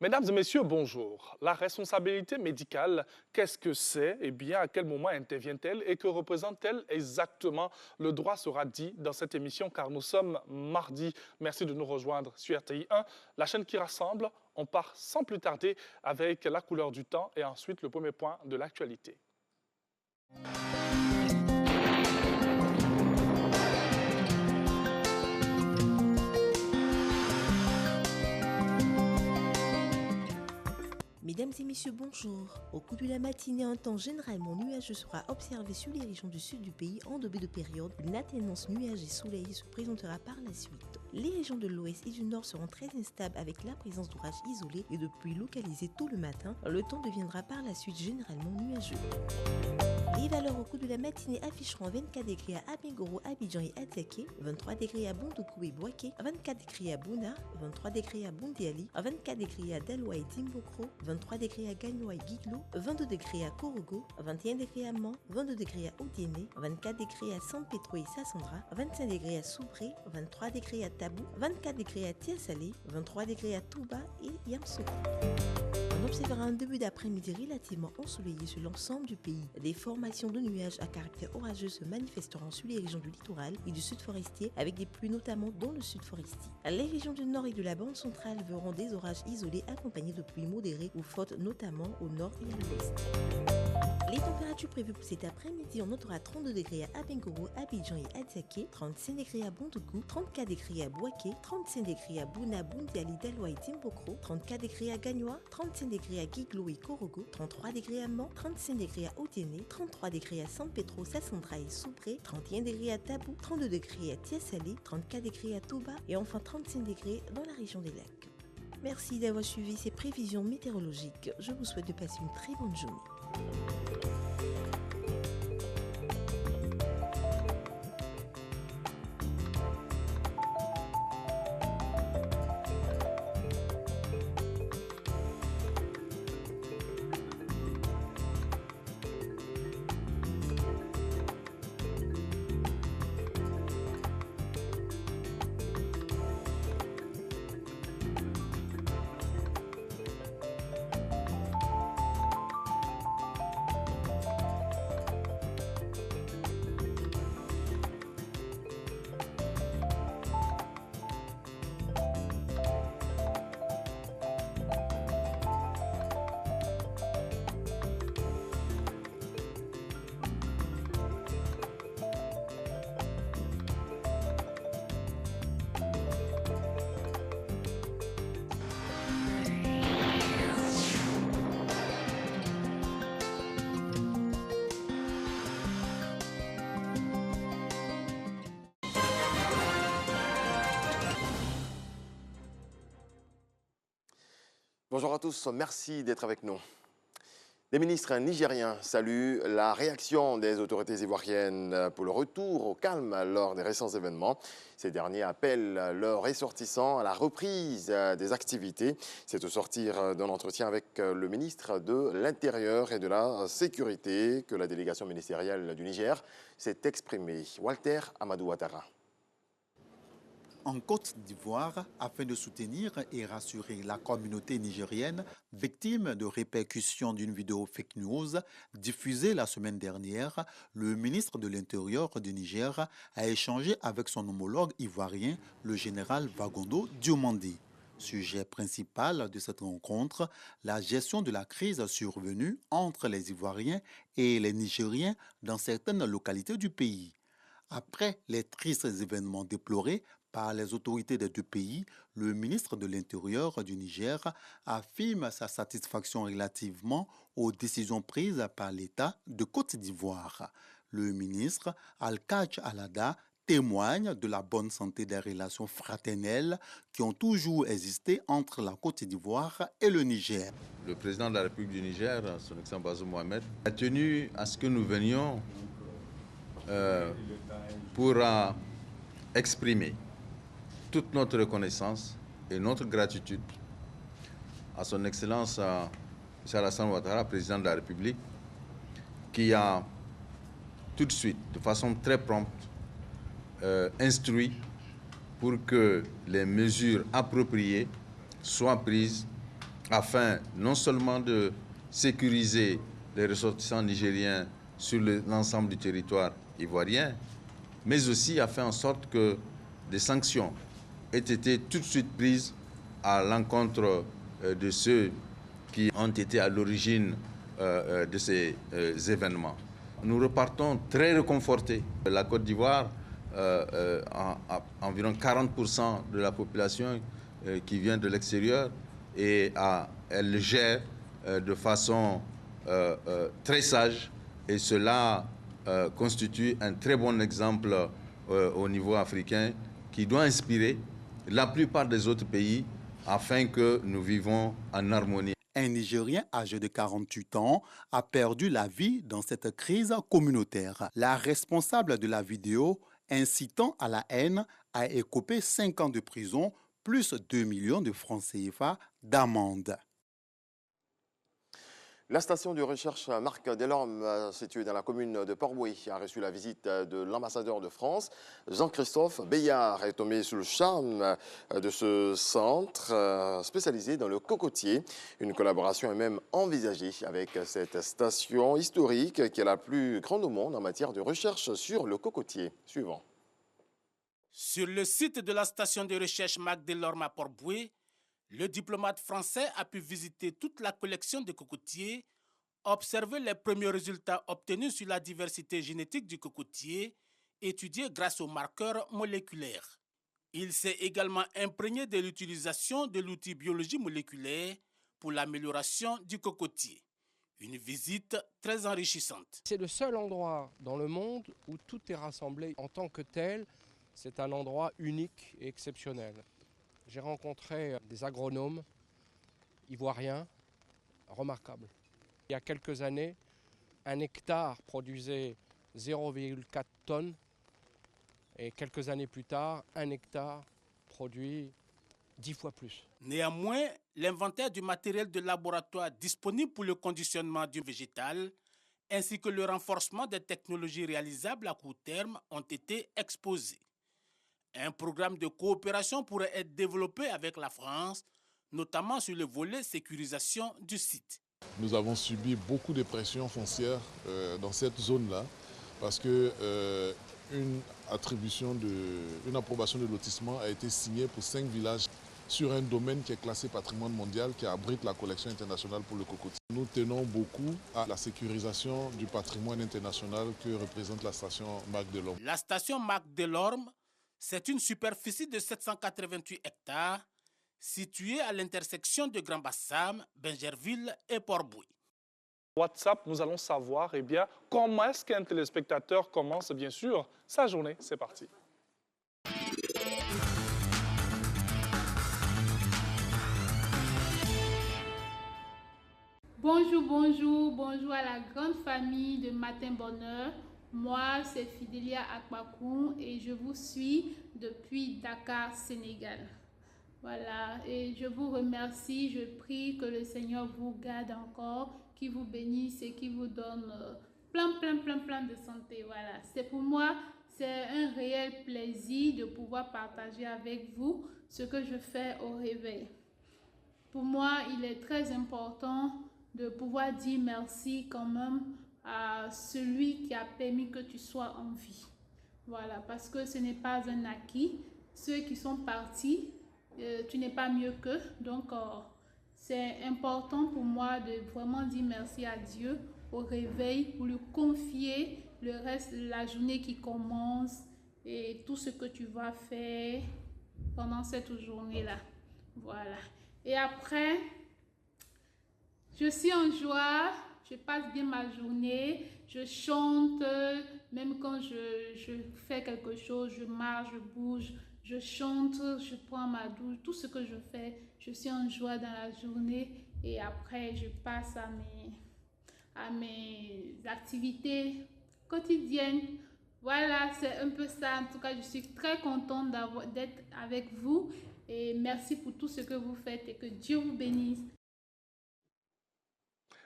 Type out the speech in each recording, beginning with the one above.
Mesdames et messieurs, bonjour. La responsabilité médicale, qu'est-ce que c'est? Eh bien, à quel moment intervient-elle et que représente-t-elle exactement? Le droit sera dit dans cette émission car nous sommes mardi. Merci de nous rejoindre sur RTI 1, la chaîne qui rassemble. On part sans plus tarder avec la couleur du temps et ensuite le premier point de l'actualité. Mesdames et messieurs, bonjour. Au cours de la matinée, un temps généralement nuageux sera observé sur les régions du sud du pays en début de période. Une alternance nuages et soleil se présentera par la suite. Les régions de l'ouest et du nord seront très instables avec la présence d'orages isolés et de pluies localisées tôt le matin. Le temps deviendra par la suite généralement nuageux. Les valeurs au cours de la matinée afficheront 24 degrés à Abingoro, Abidjan et Atake, 23 degrés à Bondoukou et Boaké, 24 degrés à Bouna, 23 degrés à Bondiali, 24 degrés à Daloa et Dimbokro, 23 degrés à Gagnoa et Guiglo, 22 degrés à Korogo, 21 degrés à Mans, 22 degrés à Odiéné, 24 degrés à San Pedro et Sassandra, 25 degrés à Soubré, 23 degrés à Tabou, 24 degrés à Tiasalé, 23 degrés à Touba et Yamsoukro. On observera un début d'après-midi relativement ensoleillé sur l'ensemble du pays. Des formations de nuages à caractère orageux se manifesteront sur les régions du littoral et du sud forestier, avec des pluies notamment dans le sud forestier. Les régions du nord et de la bande centrale verront des orages isolés accompagnés de pluies modérées ou fortes, notamment au nord et à l'ouest. Les températures prévues pour cet après-midi, on notera 32 degrés à Abingoro, Abidjan et Adzake, 35 degrés à Bondoukou, 34 degrés à Boaké, 35 degrés à Bouna, Bondiali, Daloa et Timbokro, 34 degrés à Gagnoa, 35 degrés à Guiglo et Korogo, 33 degrés à Mans, 35 degrés à Odiéné, 33 degrés à San Pedro, Sassandra et Soubré, 31 degrés à Tabou, 32 degrés à Tiasalé, 34 degrés à Touba et enfin 35 degrés dans la région des lacs. Merci d'avoir suivi ces prévisions météorologiques. Je vous souhaite de passer une très bonne journée. Bonjour à tous, merci d'être avec nous. Les ministres nigériens saluent la réaction des autorités ivoiriennes pour le retour au calme lors des récents événements. Ces derniers appellent leurs ressortissants à la reprise des activités. C'est au sortir d'un entretien avec le ministre de l'Intérieur et de la Sécurité que la délégation ministérielle du Niger s'est exprimée. Walter Amadou Ouattara. En Côte d'Ivoire, afin de soutenir et rassurer la communauté nigérienne victime de répercussions d'une vidéo fake news diffusée la semaine dernière, le ministre de l'Intérieur du Niger a échangé avec son homologue ivoirien, le général Vagondo Diomandé. Sujet principal de cette rencontre, la gestion de la crise survenue entre les Ivoiriens et les Nigériens dans certaines localités du pays. Après les tristes événements déplorés par les autorités des deux pays, le ministre de l'Intérieur du Niger affirme sa satisfaction relativement aux décisions prises par l'État de Côte d'Ivoire. Le ministre Al-Kadj Alada témoigne de la bonne santé des relations fraternelles qui ont toujours existé entre la Côte d'Ivoire et le Niger. Le président de la République du Niger, son excellent Bazoum Mohamed, a tenu à ce que nous venions pour exprimer toute notre reconnaissance et notre gratitude à son Excellence M. Alassane Ouattara, président de la République, qui a tout de suite, de façon très prompte, instruit pour que les mesures appropriées soient prises afin non seulement de sécuriser les ressortissants nigériens sur l'ensemble du territoire ivoirien, mais aussi a fait en sorte que des sanctions aient été tout de suite prises à l'encontre de ceux qui ont été à l'origine de ces événements. Nous repartons très réconfortés. La Côte d'Ivoire a environ 40% de la population qui vient de l'extérieur et elle le gère de façon très sage, et cela constitue un très bon exemple au niveau africain qui doit inspirer la plupart des autres pays afin que nous vivons en harmonie. Un Nigérien âgé de 48 ans a perdu la vie dans cette crise communautaire. La responsable de la vidéo incitant à la haine a écopé 5 ans de prison plus 2 millions de francs CFA d'amende. La station de recherche Marc Delorme, située dans la commune de Port-Bouët, a reçu la visite de l'ambassadeur de France. Jean-Christophe Béillard est tombé sous le charme de ce centre spécialisé dans le cocotier. Une collaboration est même envisagée avec cette station historique qui est la plus grande au monde en matière de recherche sur le cocotier. Suivant. Sur le site de la station de recherche Marc Delorme à Port-Bouët, le diplomate français a pu visiter toute la collection de cocotiers, observer les premiers résultats obtenus sur la diversité génétique du cocotier, étudiés grâce aux marqueurs moléculaires. Il s'est également imprégné de l'utilisation de l'outil biologie moléculaire pour l'amélioration du cocotier. Une visite très enrichissante. C'est le seul endroit dans le monde où tout est rassemblé en tant que tel. C'est un endroit unique et exceptionnel. J'ai rencontré des agronomes ivoiriens remarquables. Il y a quelques années, un hectare produisait 0,4 tonnes et quelques années plus tard, un hectare produit 10 fois plus. Néanmoins, l'inventaire du matériel de laboratoire disponible pour le conditionnement du végétal ainsi que le renforcement des technologies réalisables à court terme ont été exposés. Un programme de coopération pourrait être développé avec la France, notamment sur le volet sécurisation du site. Nous avons subi beaucoup de pressions foncières dans cette zone-là parce que une approbation de lotissement a été signée pour 5 villages sur un domaine qui est classé patrimoine mondial, qui abrite la collection internationale pour le cocotier. Nous tenons beaucoup à la sécurisation du patrimoine international que représente la station Marc Delorme. La station Marc Delorme, c'est une superficie de 788 hectares située à l'intersection de Grand Bassam, Bingerville et Port-Bouët. WhatsApp, nous allons savoir comment est-ce qu'un téléspectateur commence bien sûr sa journée. C'est parti. Bonjour, bonjour, bonjour à la grande famille de Matin Bonheur. Moi, c'est Fidélia Akbakoun et je vous suis depuis Dakar, Sénégal. Voilà, et je vous remercie, je prie que le Seigneur vous garde encore, qu'il vous bénisse et qu'il vous donne plein de santé. Voilà, c'est pour moi, c'est un réel plaisir de pouvoir partager avec vous ce que je fais au réveil. Pour moi, il est très important de pouvoir dire merci quand même à celui qui a permis que tu sois en vie. Voilà, parce que ce n'est pas un acquis. Ceux qui sont partis, tu n'es pas mieux qu'eux. Donc, c'est important pour moi de vraiment dire merci à Dieu au réveil, pour lui confier le reste de la journée qui commence et tout ce que tu vas faire pendant cette journée-là. Voilà. Et après, je suis en joie, je passe bien ma journée, je chante, même quand je fais quelque chose, je marche, je bouge, je chante, je prends ma douche, tout ce que je fais, je suis en joie dans la journée et après je passe à mes activités quotidiennes. Voilà, c'est un peu ça. En tout cas, je suis très contente d'être avec vous et merci pour tout ce que vous faites et que Dieu vous bénisse.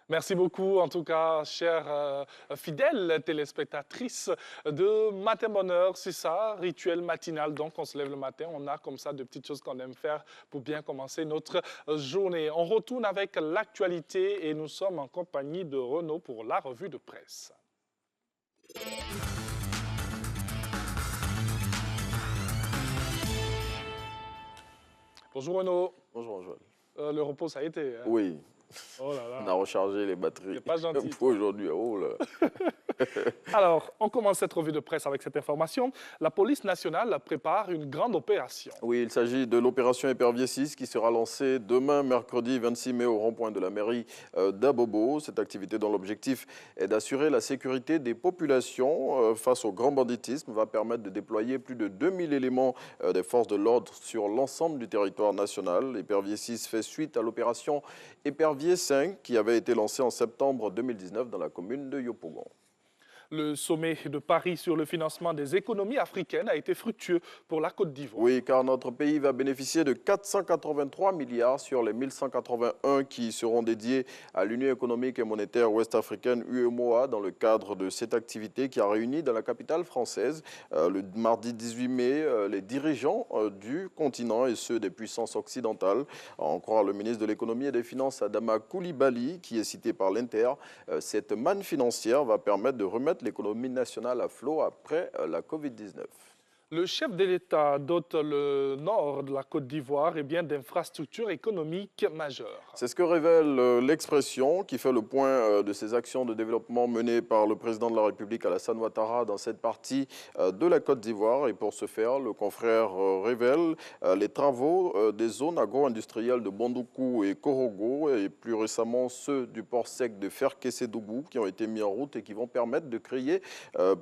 Merci beaucoup, en tout cas, chères fidèles téléspectatrices de Matin Bonheur. C'est ça, rituel matinal. Donc, on se lève le matin, on a comme ça de petites choses qu'on aime faire pour bien commencer notre journée. On retourne avec l'actualité et nous sommes en compagnie de Renaud pour la revue de presse. Bonjour Renaud. Bonjour Joël. Le repos, ça a été. Hein? Oui. Oh là là. On a rechargé les batteries. C'est pas gentil. Pour aujourd'hui. Oh là. Alors, on commence cette revue de presse avec cette information. La police nationale prépare une grande opération. Oui, il s'agit de l'opération Épervier 6 qui sera lancée demain, mercredi 26 mai, au rond-point de la mairie d'Abobo. Cette activité dont l'objectif est d'assurer la sécurité des populations face au grand banditisme va permettre de déployer plus de 2000 éléments des forces de l'ordre sur l'ensemble du territoire national. Épervier 6 fait suite à l'opération Épervier 5 qui avait été lancée en septembre 2019 dans la commune de Yopougon. Le sommet de Paris sur le financement des économies africaines a été fructueux pour la Côte d'Ivoire. Oui, car notre pays va bénéficier de 483 milliards sur les 1181 qui seront dédiés à l'Union économique et monétaire ouest-africaine UEMOA dans le cadre de cette activité qui a réuni dans la capitale française le mardi 18 mai les dirigeants du continent et ceux des puissances occidentales. À en croire le ministre de l'économie et des finances Adama Coulibaly qui est cité par l'Inter, cette manne financière va permettre de remettre l'économie nationale à flot après la Covid-19. Le chef de l'État dote le nord de la Côte d'Ivoire d'infrastructures économiques majeures. C'est ce que révèle l'expression qui fait le point de ces actions de développement menées par le président de la République Alassane Ouattara dans cette partie de la Côte d'Ivoire. Et pour ce faire, le confrère révèle les travaux des zones agro-industrielles de Bondoukou et Korogo et plus récemment ceux du port sec de Ferkessédougou qui ont été mis en route et qui vont permettre de créer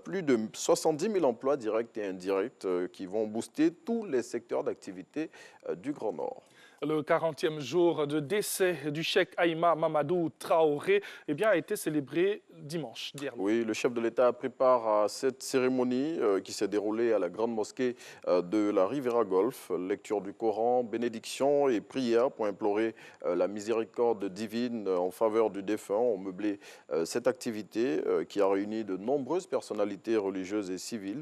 plus de 70 000 emplois directs et indirects qui vont booster tous les secteurs d'activité du Grand Nord. Le 40e jour de décès du cheikh Aïma Mamadou Traoré a été célébré dimanche dernier. Oui, le chef de l'État a pris part à cette cérémonie qui s'est déroulée à la grande mosquée de la Riviera Golf. Lecture du Coran, bénédiction et prière pour implorer la miséricorde divine en faveur du défunt ont meublé cette activité qui a réuni de nombreuses personnalités religieuses et civiles.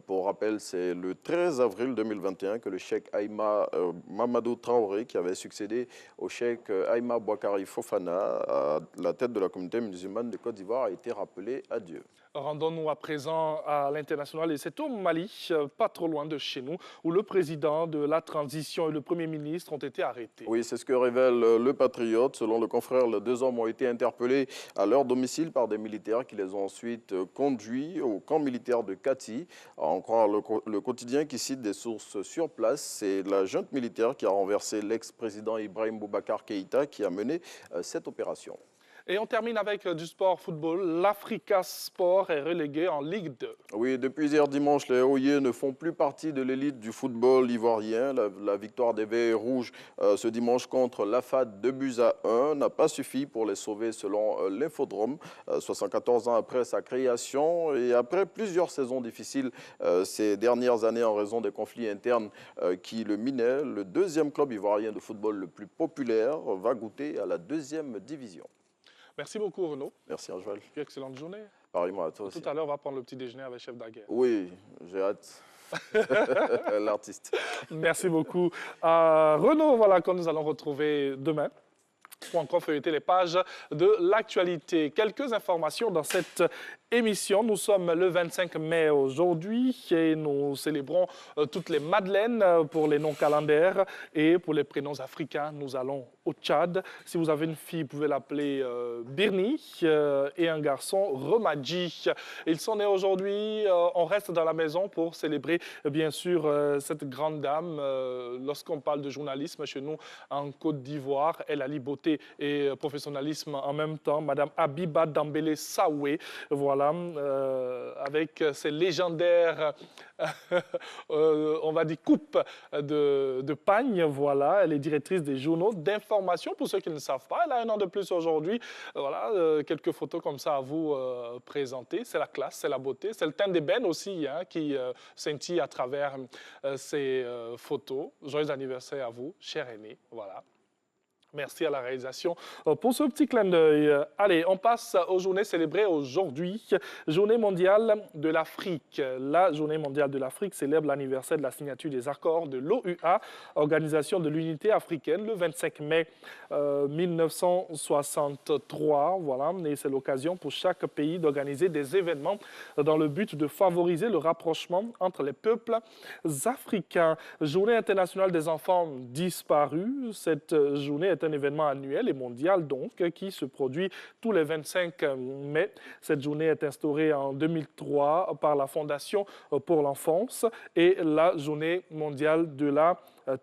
Pour rappel, c'est le 13 avril 2021 que le cheikh Aïma Mamadou Traoré, qui avait succédé au cheikh Aïma Bouakari Fofana à la tête de la communauté musulmane de Côte d'Ivoire, a été rappelé à Dieu. Rendons-nous à présent à l'international et c'est au Mali, pas trop loin de chez nous, où le président de la transition et le premier ministre ont été arrêtés. Oui, c'est ce que révèle le Patriote. Selon le confrère, les deux hommes ont été interpellés à leur domicile par des militaires qui les ont ensuite conduits au camp militaire de Kati. À en croire le quotidien qui cite des sources sur place, c'est la junte militaire qui a renversé l'ex-président Ibrahim Boubacar Keïta qui a mené cette opération. Et on termine avec du sport football. L'Africa Sport est relégué en Ligue 2. Oui, depuis hier dimanche, les Oyer ne font plus partie de l'élite du football ivoirien. La victoire des Verts rouges ce dimanche contre l'AFAD 2-1 n'a pas suffi pour les sauver selon l'Infodrome. 74 ans après sa création et après plusieurs saisons difficiles ces dernières années en raison des conflits internes qui le minaient, le deuxième club ivoirien de football le plus populaire va goûter à la deuxième division. Merci beaucoup Renaud. Merci Joël. Excellente journée. Pareillement à toi aussi. Tout à l'heure, on va prendre le petit déjeuner avec Chef Daguerre. Oui, j'ai hâte. L'artiste. Merci beaucoup. Renaud, voilà, que nous allons retrouver demain pour encore feuilleter les pages de l'actualité. Quelques informations dans cette émission. Nous sommes le 25 mai aujourd'hui et nous célébrons toutes les madeleines pour les noms calendaires et pour les prénoms africains. Nous allons au Tchad. Si vous avez une fille, vous pouvez l'appeler Birni et un garçon Romadji. Ils sont nés aujourd'hui. On reste dans la maison pour célébrer bien sûr cette grande dame. Lorsqu'on parle de journalisme chez nous en Côte d'Ivoire, elle allie beauté et professionnalisme en même temps. Madame Abiba Dambélé Saoué, voilà. Avec ses légendaires, on va dire, coupes de pagne. Voilà, elle est directrice des journaux d'information. Pour ceux qui ne savent pas, elle a un an de plus aujourd'hui. Voilà, quelques photos comme ça à vous présenter. C'est la classe, c'est la beauté, c'est le teint d'ébène aussi qui scintille à travers ces photos. Joyeux anniversaire à vous, cher aîné. Voilà. Merci à la réalisation pour ce petit clin d'œil. Allez, on passe aux journées célébrées aujourd'hui. Journée mondiale de l'Afrique. La Journée mondiale de l'Afrique célèbre l'anniversaire de la signature des accords de l'OUA, Organisation de l'Unité africaine, le 25 mai 1963. Voilà, et c'est l'occasion pour chaque pays d'organiser des événements dans le but de favoriser le rapprochement entre les peuples africains. Journée internationale des enfants disparus. Cette journée est un événement annuel et mondial donc qui se produit tous les 25 mai. Cette journée est instaurée en 2003 par la Fondation pour l'enfance et la Journée mondiale de la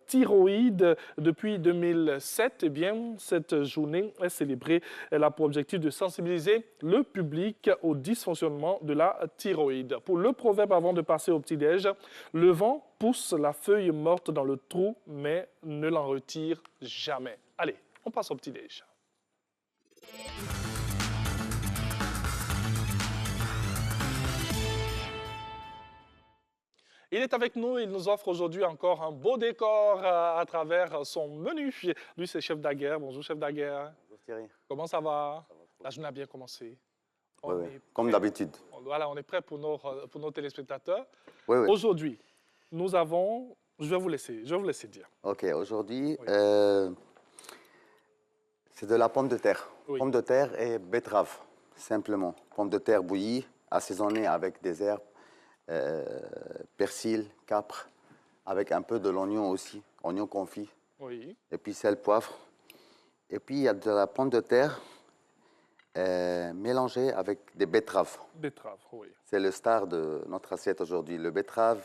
thyroïde. Depuis 2007, eh bien, cette journée est célébrée. Elle a pour objectif de sensibiliser le public au dysfonctionnement de la thyroïde. Pour le proverbe avant de passer au petit-déj, le vent pousse la feuille morte dans le trou, mais ne l'en retire jamais. Allez, on passe au petit-déj. Il est avec nous, il nous offre aujourd'hui encore un beau décor à travers son menu. Lui, c'est Chef Daguerre. Bonjour, Chef Daguerre. Bonjour Thierry. Comment ça va? La journée a bien commencé. Oui, comme d'habitude. Voilà, on est prêt pour nos téléspectateurs. Oui, oui. Aujourd'hui, nous avons... Je vais vous laisser dire. OK, aujourd'hui, Oui. c'est de la pomme de terre. Oui. Pomme de terre et betterave, simplement. Pomme de terre bouillie, assaisonnée avec des herbes, persil, capre, avec un peu de l'oignon aussi, oignon confit. Oui. Et puis sel, poivre. Et puis il y a de la pomme de terre mélangée avec des betteraves. Betterave, oui. C'est le star de notre assiette aujourd'hui. Le betterave,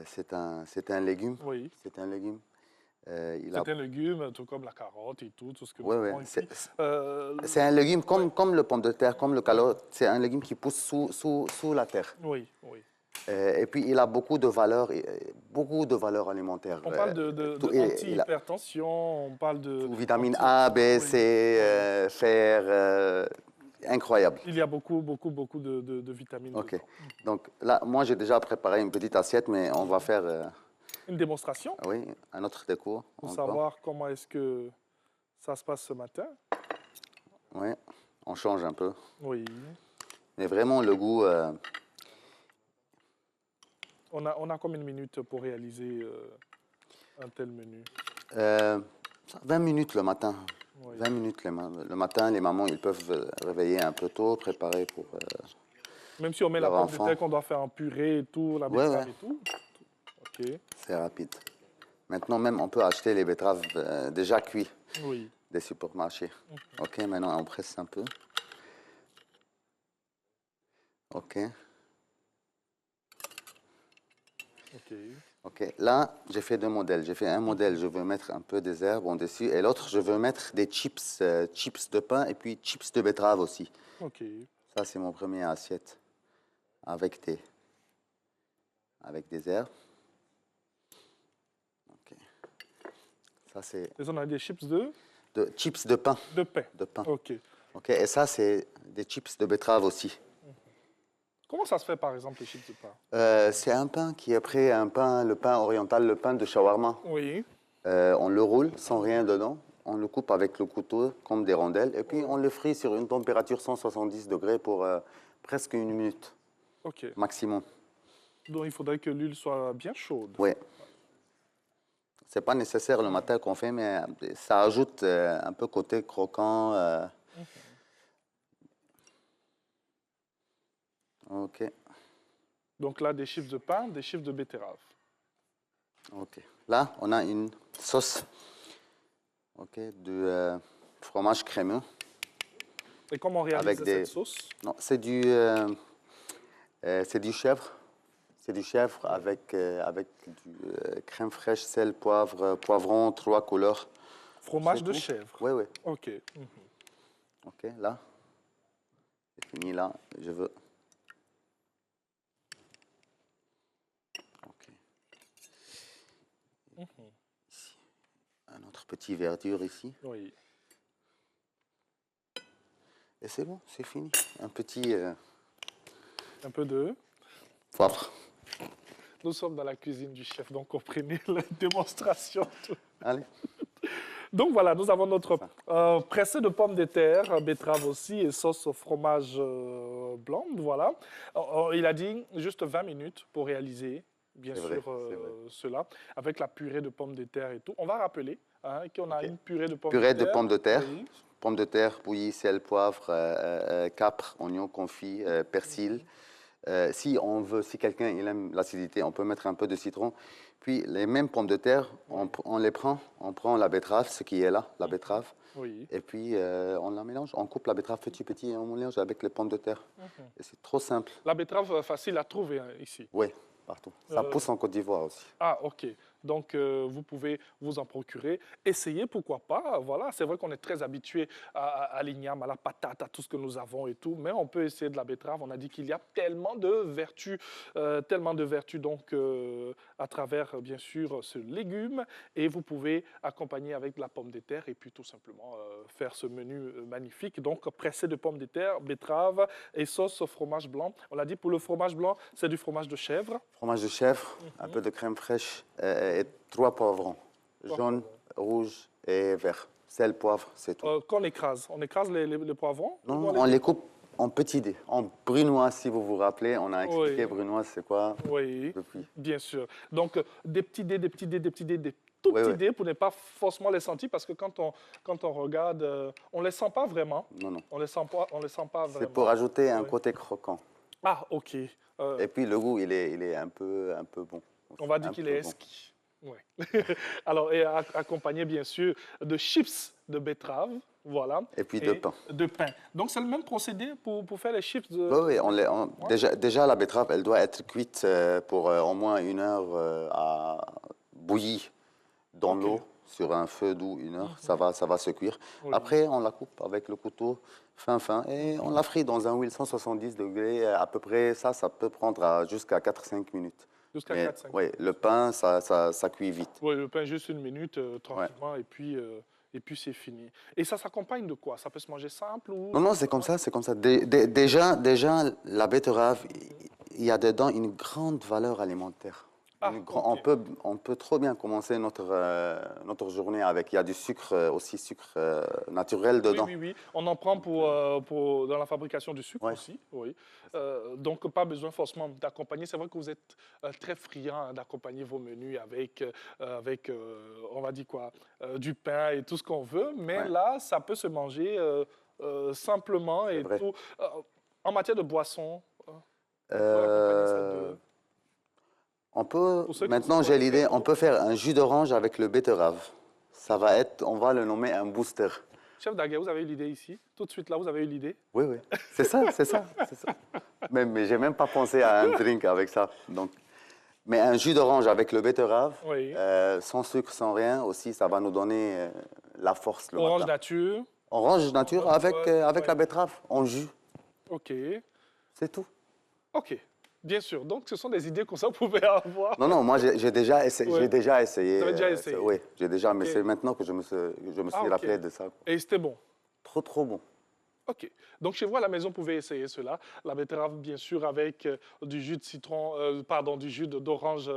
c'est un légume. Oui. C'est un légume. C'est un légume, tout comme la carotte et tout ce que Oui, nous oui. avons ici. C'est un légume comme le pomme de terre, comme le carotte. C'est un légume qui pousse sous la terre. Oui, oui. Et puis, il a beaucoup de valeurs alimentaires. On parle d'anti-hypertension, on parle de... Vitamine A, B, C, fer, incroyable. Il y a beaucoup de vitamines. OK. dedans. Donc là, moi, j'ai déjà préparé une petite assiette, mais on va faire... Une démonstration oui, un autre décours. pour encore. savoir comment est-ce que ça se passe ce matin. Oui, on change un peu. Oui. Mais vraiment, le goût... On a combien de minutes pour réaliser un tel menu? 20 minutes le matin. Oui. 20 minutes le matin, les mamans, ils peuvent réveiller un peu tôt, préparer pour... Même si on met la leur pomme de enfant. terre qu'on doit faire en purée et tout, la Ouais, betterave ouais. et tout. OK. C'est rapide. Maintenant même, on peut acheter les betteraves déjà cuits Oui. des supermarchés. OK, maintenant, on presse un peu. OK. OK. OK. Là, j'ai fait deux modèles. J'ai fait un modèle, je veux mettre un peu des herbes en dessus. Et l'autre, je veux mettre des chips de pain et puis chips de betterave aussi. OK. Ça, c'est mon premier assiette avec des herbes. OK. Ça, c'est Et on a des chips de chips de pain. de pain. De pain. OK. OK. Et ça, c'est des chips de betterave aussi. Comment ça se fait, par exemple, les chips de pain? C'est un pain qui est prêt, le pain oriental, le pain de shawarma. Oui. On le roule sans rien dedans. On le coupe avec le couteau comme des rondelles. Et puis, on le frit sur une température 170 degrés pour presque une minute OK. maximum. Donc, il faudrait que l'huile soit bien chaude. Oui. Ce n'est pas nécessaire le matin qu'on fait, mais ça ajoute un peu côté croquant. OK. Donc là, des chips de pain, des chips de betterave. OK. Là, on a une sauce de fromage crémeux. Et comment on réalise Avec cette sauce? Non, c'est du chèvre. C'est du chèvre avec du crème fraîche, sel, poivre, poivron, 3 couleurs. Fromage C'est de tout. chèvre. Oui, oui. OK. OK, là. C'est fini, là. Je veux... OK. Ici. Un autre petit verdure ici. Oui. Et c'est bon, c'est fini. Un petit Un peu de... poivre. Nous sommes dans la cuisine du chef, donc comprenez la démonstration. Allez. Donc voilà, nous avons notre pressé de pommes de terre, betterave aussi et sauce au fromage blanc. Voilà. Il a dit juste 20 minutes pour réaliser, bien sûr, cela, avec la purée de pommes de terre et tout. On va rappeler qu'on a une purée de pommes de terre. Purée de pommes de terre. Oui. Pommes de terre, bouillies, sel, poivre, capre, oignon confit, persil. Si quelqu'un il aime l'acidité, on peut mettre un peu de citron. Puis les mêmes pommes de terre, on prend la betterave, ce qui est là, la betterave. Oui. Et puis on la mélange, on coupe la betterave petit et on mélange avec les pommes de terre. Et c'est trop simple. La betterave facile à trouver ici. Oui, partout. Ça pousse en Côte d'Ivoire aussi. Ah, ok. Donc, vous pouvez vous en procurer. Essayez, pourquoi pas. Voilà, c'est vrai qu'on est très habitué à l'igname, à la patate, à tout ce que nous avons et tout. Mais on peut essayer de la betterave. On a dit qu'il y a tellement de vertus donc, à travers, bien sûr, ce légume. Et vous pouvez accompagner avec de la pomme de terre et puis tout simplement faire ce menu magnifique. Donc, pressé de pommes de terre, betterave et sauce au fromage blanc. On l'a dit, pour le fromage blanc, c'est du fromage de chèvre. Fromage de chèvre, un peu de crème fraîche. Et 3 poivrons, jaune, rouge et vert. Sel, poivre, c'est tout. Qu'on écrase. On écrase les poivrons? Non, on les coupe en petits dés. En brunoise, si vous vous rappelez. On a expliqué brunoise, c'est quoi? Oui, depuis. Bien sûr. Donc, des petits dés, des tout petits dés pour ne pas forcément les sentir, parce que quand on regarde, on ne les sent pas vraiment. Non. On ne les sent pas vraiment. C'est pour ajouter un côté croquant. Ah, ok. Et puis le goût, il est un peu bon. On va dire qu'il est esquis. Ouais. Alors, et accompagné bien sûr de chips de betterave, voilà. Et puis de pain. De pain. Donc, c'est le même procédé pour faire les chips de... Oui, déjà la betterave, elle doit être cuite pour au moins 1 heure à bouillie dans l'eau sur un feu doux 1 heure. Ça va se cuire. Oui. Après, on la coupe avec le couteau fin et on la frit dans un huile 170 degrés. À peu près, ça peut prendre jusqu'à 4-5 minutes. Jusqu'à 4-5 minutes. Oui, le pain, ça cuit vite. Oui, le pain, juste 1 minute, tranquillement, et puis c'est fini. Et ça s'accompagne de quoi? Ça peut se manger simple ou... Non, c'est comme ça, c'est comme ça. Déjà, la betterave, il y a dedans une grande valeur alimentaire. On peut trop bien commencer notre journée avec. Il y a du sucre, aussi sucre naturel dedans. Oui. On en prend dans la fabrication du sucre aussi. Oui. Donc, pas besoin forcément d'accompagner. C'est vrai que vous êtes très friand d'accompagner vos menus avec on va dire quoi, du pain et tout ce qu'on veut. Mais là, ça peut se manger simplement et tout. En matière de boisson, on peut, maintenant j'ai l'idée, on peut faire un jus d'orange avec le betterave. Ça va être, on va le nommer un booster. Chef Daguerre, vous avez eu l'idée ici? Tout de suite là, vous avez eu l'idée? Oui. C'est ça. Mais j'ai même pas pensé à un drink avec ça. Donc, mais un jus d'orange avec le betterave, sans sucre, sans rien aussi, ça va nous donner la force le matin. Orange nature? Orange nature avec la betterave, en jus. OK. C'est tout. OK. Bien sûr. Donc, ce sont des idées que ça pouvait avoir. Non, moi, j'ai déjà essayé. Vous avez déjà essayé? Oui, j'ai déjà, mais c'est maintenant que je me suis rappelé de ça. Et c'était bon? Trop bon. OK. Donc, chez vous, à la maison, vous pouvez essayer cela. La betterave, bien sûr, avec du jus de citron, du jus d'orange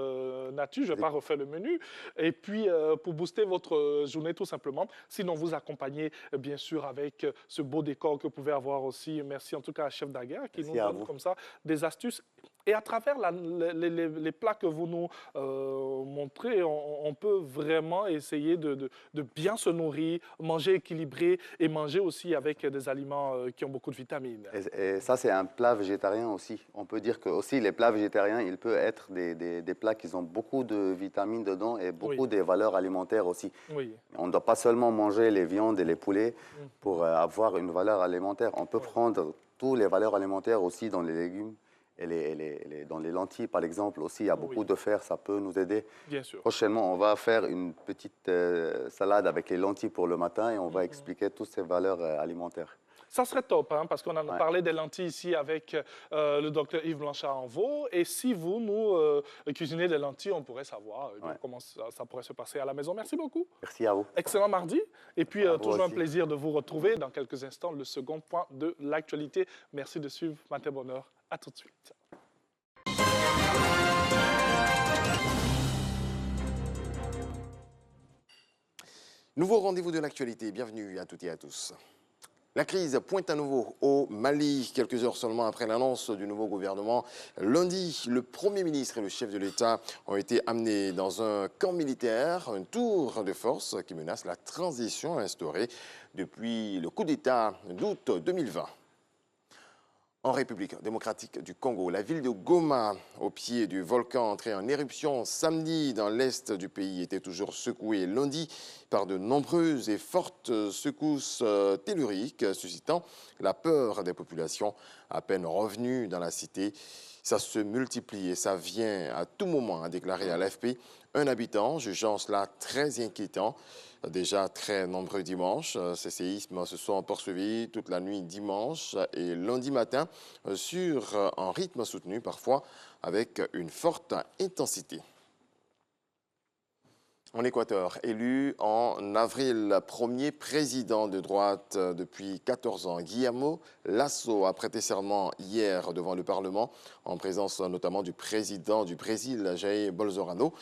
nature. Je ne vais pas refaire le menu. Et puis, pour booster votre journée, tout simplement. Sinon, vous accompagnez, bien sûr, avec ce beau décor que vous pouvez avoir aussi. Merci en tout cas à Chef Daguerre qui nous donne comme ça des astuces. Et à travers les plats que vous nous montrez, on peut vraiment essayer de bien se nourrir, manger équilibré et manger aussi avec des aliments qui ont beaucoup de vitamines. Et ça, c'est un plat végétarien aussi. On peut dire que aussi les plats végétariens, ils peuvent être des plats qui ont beaucoup de vitamines dedans et beaucoup de valeurs alimentaires aussi. Oui. On ne doit pas seulement manger les viandes et les poulets pour avoir une valeur alimentaire. On peut prendre toutes les valeurs alimentaires aussi dans les légumes. Et dans les lentilles, par exemple, aussi, il y a beaucoup de fer, ça peut nous aider. Bien sûr. Prochainement, on va faire une petite salade avec les lentilles pour le matin et on va expliquer toutes ces valeurs alimentaires. Ça serait top, parce qu'on en a parlé des lentilles ici avec le docteur Yves Blanchard-Envaux. Et si vous nous cuisinez des lentilles, on pourrait savoir comment ça pourrait se passer à la maison. Merci beaucoup. Merci à vous. Excellent mardi. Et puis, toujours un plaisir de vous retrouver dans quelques instants, le second point de l'actualité. Merci de suivre Matin Bonheur. À tout de suite. Nouveau rendez-vous de l'actualité. Bienvenue à toutes et à tous. La crise pointe à nouveau au Mali, quelques heures seulement après l'annonce du nouveau gouvernement. Lundi, le Premier ministre et le chef de l'État ont été amenés dans un camp militaire, un tour de force qui menace la transition instaurée depuis le coup d'État d'août 2020. En République démocratique du Congo, la ville de Goma, au pied du volcan entré en éruption samedi dans l'est du pays, était toujours secouée lundi par de nombreuses et fortes secousses telluriques, suscitant la peur des populations à peine revenues dans la cité. Ça se multiplie et ça vient à tout moment, a déclaré à l'AFP un habitant, jugeant cela très inquiétant. Déjà très nombreux dimanche, ces séismes se sont poursuivis toute la nuit dimanche et lundi matin sur un rythme soutenu, parfois avec une forte intensité. En Équateur, élu en avril, premier président de droite depuis 14 ans, Guillermo Lasso a prêté serment hier devant le Parlement, en présence notamment du président du Brésil, Jair Bolsonaro.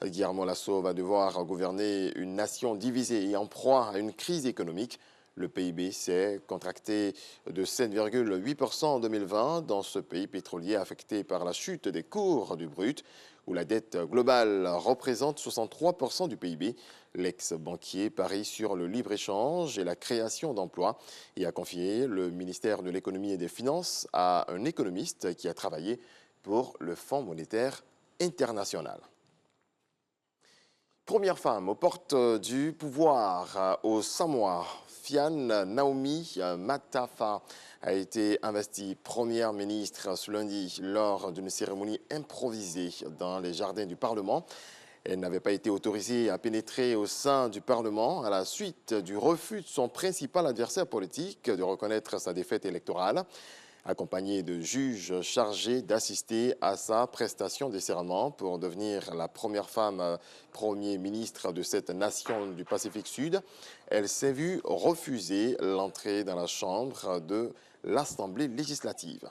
Guillermo Lasso va devoir gouverner une nation divisée et en proie à une crise économique. Le PIB s'est contracté de 7,8% en 2020 dans ce pays pétrolier affecté par la chute des cours du brut, où la dette globale représente 63% du PIB. L'ex-banquier parie sur le libre-échange et la création d'emplois et a confié le ministère de l'économie et des finances à un économiste qui a travaillé pour le Fonds monétaire international. Première femme aux portes du pouvoir au Samoa, Fian Naomi Matafa a été investie première ministre ce lundi lors d'une cérémonie improvisée dans les jardins du Parlement. Elle n'avait pas été autorisée à pénétrer au sein du Parlement à la suite du refus de son principal adversaire politique de reconnaître sa défaite électorale. Accompagnée de juges chargés d'assister à sa prestation de serment pour devenir la première femme Premier ministre de cette nation du Pacifique Sud, elle s'est vue refuser l'entrée dans la chambre de l'Assemblée législative.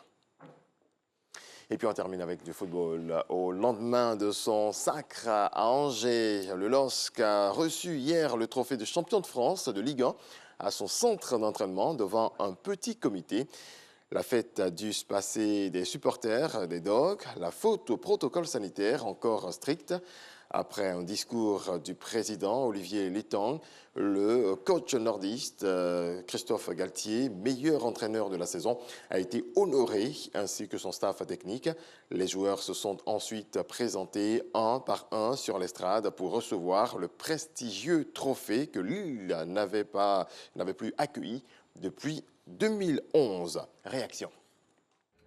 Et puis on termine avec du football. Au lendemain de son sacre à Angers, le LOSC a reçu hier le trophée de champion de France de Ligue 1 à son centre d'entraînement devant un petit comité. La fête a dû se passer des supporters, des dogs, la faute au protocole sanitaire encore strict. Après un discours du président Olivier Létang, le coach nordiste Christophe Galtier, meilleur entraîneur de la saison, a été honoré ainsi que son staff technique. Les joueurs se sont ensuite présentés un par un sur l'estrade pour recevoir le prestigieux trophée que Lille n'avait plus accueilli depuis 2011. Réaction.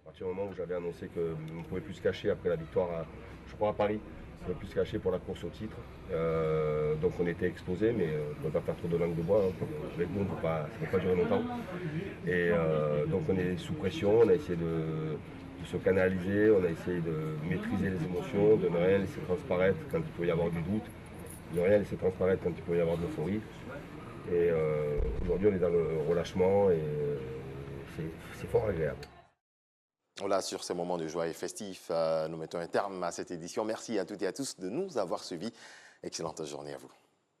À partir du moment où j'avais annoncé qu'on ne pouvait plus se cacher après la victoire, je crois, à Paris, on ne pouvait plus se cacher pour la course au titre. Donc on était exposé, mais on ne pouvait pas faire trop de langue de bois. Avec nous, ça ne peut pas durer longtemps. Et donc on est sous pression, on a essayé de se canaliser, on a essayé de maîtriser les émotions, de ne rien laisser transparaître quand il peut y avoir du doute, de ne rien laisser transparaître quand il peut y avoir de l'euphorie. Et aujourd'hui, on est dans le relâchement et c'est fort agréable. Voilà, sur ces moments de joie et festifs, nous mettons un terme à cette édition. Merci à toutes et à tous de nous avoir suivis. Excellente journée à vous.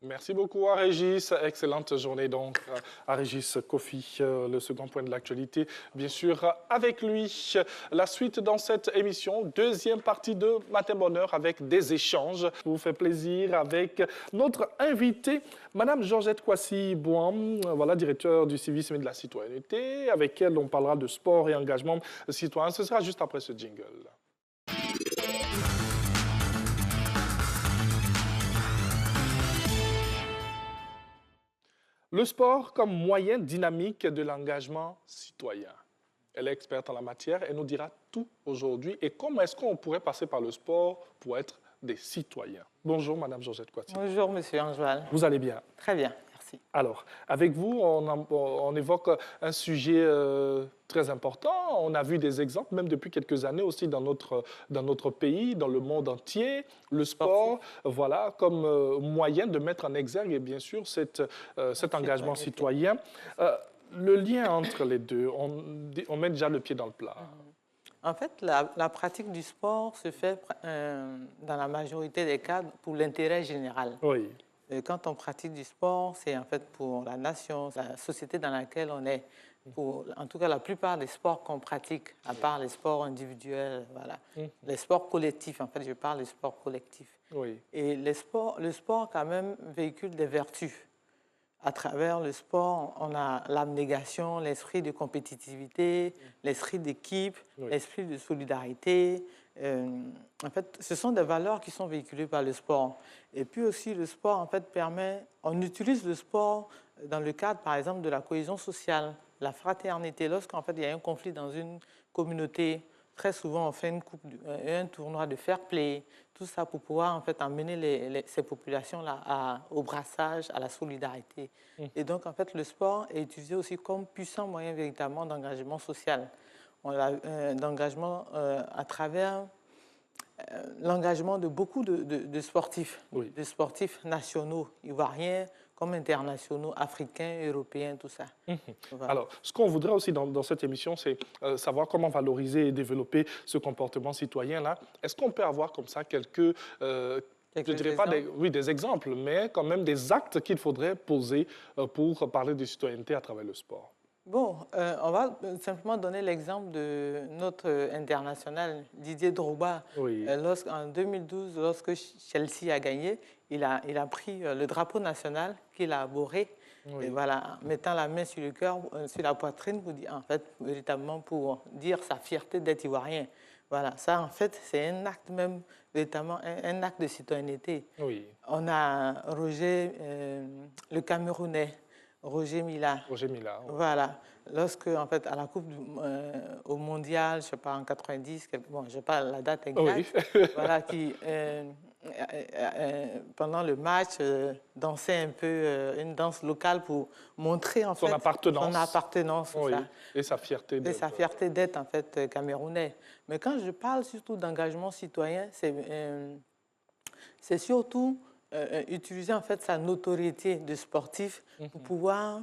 Merci beaucoup à Régis. Excellente journée donc à Régis Kofi, le second point de l'actualité. Bien sûr, avec lui, la suite dans cette émission, deuxième partie de Matin Bonheur avec des échanges. Je vous fais plaisir avec notre invitée, Madame Georgette Kwasi-Bouam, voilà, directeur du civisme et de la citoyenneté, avec elle on parlera de sport et engagement citoyen. Ce sera juste après ce jingle. Le sport comme moyen dynamique de l'engagement citoyen. Elle est experte en la matière, elle nous dira tout aujourd'hui et comment est-ce qu'on pourrait passer par le sport pour être des citoyens. Bonjour Madame Georgette Kwasi. Bonjour Monsieur Anjoal. Vous allez bien? Très bien, merci. Alors, avec vous, on évoque un sujet très important. On a vu des exemples, même depuis quelques années aussi dans notre pays, dans le monde entier. Le sport, voilà, comme moyen de mettre en exergue, et bien sûr, cet engagement citoyen. Le lien entre les deux, on met déjà le pied dans le plat. En fait, la pratique du sport se fait dans la majorité des cas pour l'intérêt général. Oui. quand on pratique du sport, c'est en fait pour la nation, la société dans laquelle on est. Pour, en tout cas, la plupart des sports qu'on pratique, à part les sports individuels, voilà. Les sports collectifs, en fait, je parle des sports collectifs. Oui. Et le sport, quand même, véhicule des vertus. À travers le sport, on a l'abnégation, l'esprit de compétitivité, l'esprit d'équipe, l'esprit de solidarité. En fait, ce sont des valeurs qui sont véhiculées par le sport. Et puis aussi, le sport, en fait, permet... On utilise le sport dans le cadre, par exemple, de la cohésion sociale, la fraternité. Lorsqu'en fait, il y a un conflit dans une communauté, très souvent, on fait un tournoi de fair play, tout ça pour pouvoir en fait, emmener ces populations-là au brassage, à la solidarité. Et donc, en fait, le sport est utilisé aussi comme puissant moyen véritablement d'engagement social. On a d'engagement à travers l'engagement de beaucoup de sportifs, de sportifs nationaux, ivoiriens, comme internationaux, africains, européens, tout ça. Voilà. Alors, ce qu'on voudrait aussi dans cette émission, c'est savoir comment valoriser et développer ce comportement citoyen-là. Est-ce qu'on peut avoir comme ça quelques je ne dirais pas des exemples, mais quand même des actes qu'il faudrait poser pour parler de citoyenneté à travers le sport? Bon, on va simplement donner l'exemple de notre international, Didier Drogba. Oui. En 2012, lorsque Chelsea a gagné, il a pris le drapeau national qu'il a arboré, et voilà, mettant la main sur le cœur, sur la poitrine, pour dire, en fait, véritablement pour dire sa fierté d'être ivoirien. Voilà, ça, en fait, c'est un acte même, véritablement, un acte de citoyenneté. Oui. On a Roger, le Camerounais, Roger Mila. Roger Mila. Oui. Voilà. Lorsque, en fait, à la Coupe au Mondial, je ne sais pas, en 90, bon, je n'ai pas la date exacte, voilà, qui, pendant le match, dansait un peu une danse locale pour montrer, en fait, son appartenance. Oui. Et sa fierté d'être. Et sa fierté d'être, en fait, camerounais. Mais quand je parle surtout d'engagement citoyen, c'est surtout utiliser, en fait, sa notoriété de sportif pour pouvoir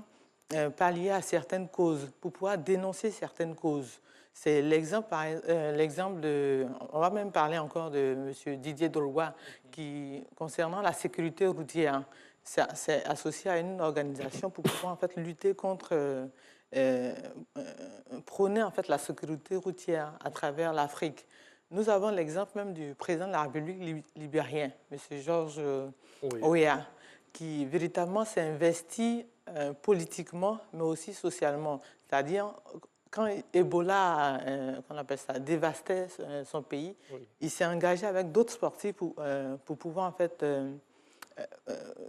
pallier à certaines causes, pour pouvoir dénoncer certaines causes. C'est l'exemple de... On va même parler encore de M. Didier Drogba, qui, concernant la sécurité routière, c'est associé à une organisation pour pouvoir en fait, lutter contre... prôner en fait, la sécurité routière à travers l'Afrique. Nous avons l'exemple même du président de la République libérien, M. Georges Weah, qui véritablement s'est investi politiquement, mais aussi socialement. C'est-à-dire, quand Ebola, qu'on appelle ça, dévastait son pays, il s'est engagé avec d'autres sportifs pour pouvoir en fait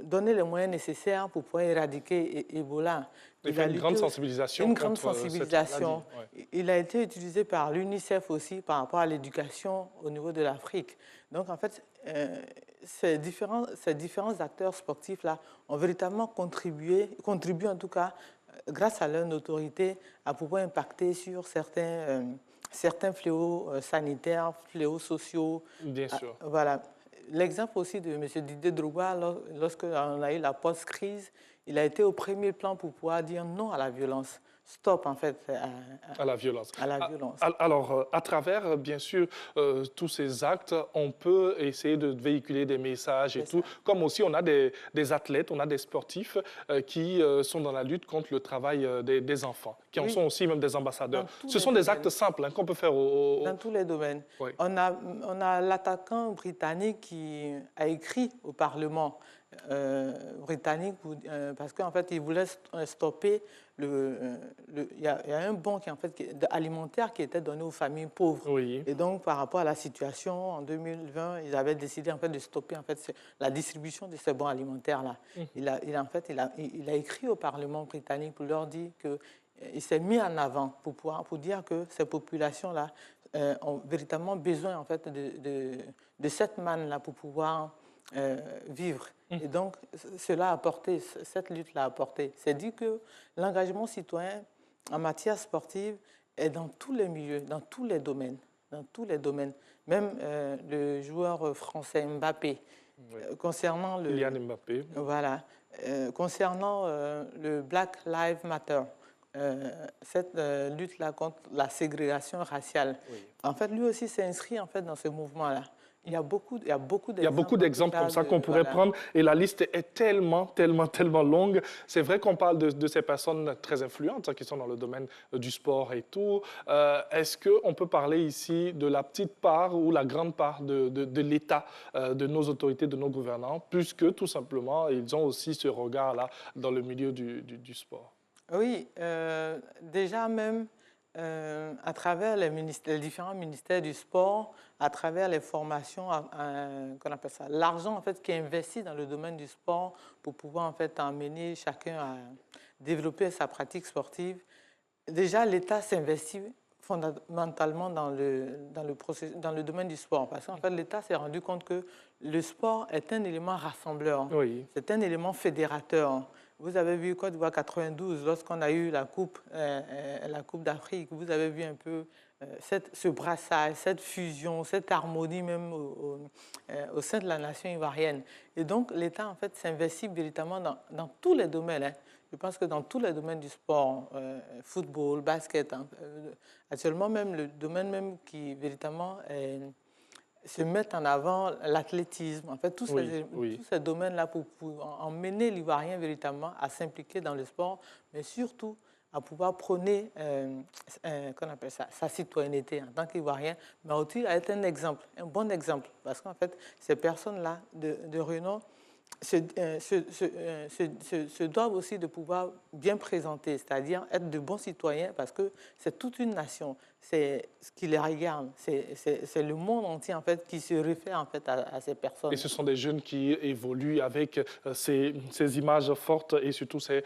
donner les moyens nécessaires pour pouvoir éradiquer Ebola. Il a une grande sensibilisation. Une grande sensibilisation. Il a été utilisé par l'UNICEF aussi par rapport à l'éducation au niveau de l'Afrique. Donc, en fait, ces différents acteurs sportifs-là ont véritablement contribué en tout cas, grâce à leur notoriété, à pouvoir impacter sur certains fléaux sanitaires, fléaux sociaux. Bien sûr. Voilà. L'exemple aussi de M. Didier Drogba, lorsqu'on a eu la post-crise, il a été au premier plan pour pouvoir dire non à la violence. Stop, en fait, à la violence. À la violence. Alors, à travers, bien sûr, tous ces actes, on peut essayer de véhiculer des messages et tout. Comme aussi, on a des athlètes, on a des sportifs qui sont dans la lutte contre le travail des enfants, qui en sont aussi même des ambassadeurs. Ce sont des actes simples qu'on peut faire dans tous les domaines. Oui. On a l'attaquant britannique qui a écrit au Parlement britannique parce qu'en fait, il voulait stopper il y a un bon alimentaire qui était donné aux familles pauvres. Oui. Et donc, par rapport à la situation, en 2020, ils avaient décidé en fait, de stopper en fait, la distribution de ces bons alimentaires-là. Il a écrit au Parlement britannique pour leur dire qu'il s'est mis en avant pour dire que ces populations-là ont véritablement besoin en fait, de cette manne-là pour pouvoir vivre. Et donc, cette lutte l'a apporté. C'est dit que l'engagement citoyen en matière sportive est dans tous les milieux, dans tous les domaines. Dans tous les domaines. Même le joueur français Mbappé, concernant Kylian Mbappé. Voilà. Concernant le Black Lives Matter, cette lutte-là contre la ségrégation raciale, en fait, lui aussi s'est inscrit en fait, dans ce mouvement-là. Il y a beaucoup d'exemples. Il y a beaucoup d'exemples comme ça qu'on pourrait prendre et la liste est tellement longue. C'est vrai qu'on parle de ces personnes très influentes qui sont dans le domaine du sport et tout. Est-ce qu'on peut parler ici de la petite part ou la grande part de l'État, de nos autorités, de nos gouvernants, puisque tout simplement, ils ont aussi ce regard-là dans le milieu du sport? Oui, déjà même à travers les différents ministères du sport, à travers les formations, qu'on appelle ça, l'argent en fait qui est investi dans le domaine du sport pour pouvoir en fait emmener chacun à développer sa pratique sportive. Déjà, l'État s'investit fondamentalement dans le domaine du sport. Parce qu'en fait, l'État s'est rendu compte que le sport est un élément rassembleur. Oui. C'est un élément fédérateur. Vous avez vu Côte d'Ivoire 92, lorsqu'on a eu la Coupe d'Afrique, vous avez vu un peu ce brassage, cette fusion, cette harmonie même au sein de la nation ivoirienne. Et donc, l'État, en fait, s'investit véritablement dans tous les domaines. Hein. Je pense que dans tous les domaines du sport, football, basket, actuellement même le domaine même qui véritablement se met en avant l'athlétisme, en fait, tous ces domaines-là pour emmener l'Ivoirien véritablement à s'impliquer dans le sport, mais surtout à pouvoir prôner qu'on appelle ça, sa citoyenneté en tant qu'Ivoirien, mais aussi à être un exemple, un bon exemple, parce qu'en fait, ces personnes-là de renom se doivent aussi de pouvoir bien présenter, c'est-à-dire être de bons citoyens, parce que c'est toute une nation, c'est ce qui les regarde, c'est le monde entier en fait qui se réfère en fait à ces personnes. Et ce sont des jeunes qui évoluent avec ces images fortes et surtout ces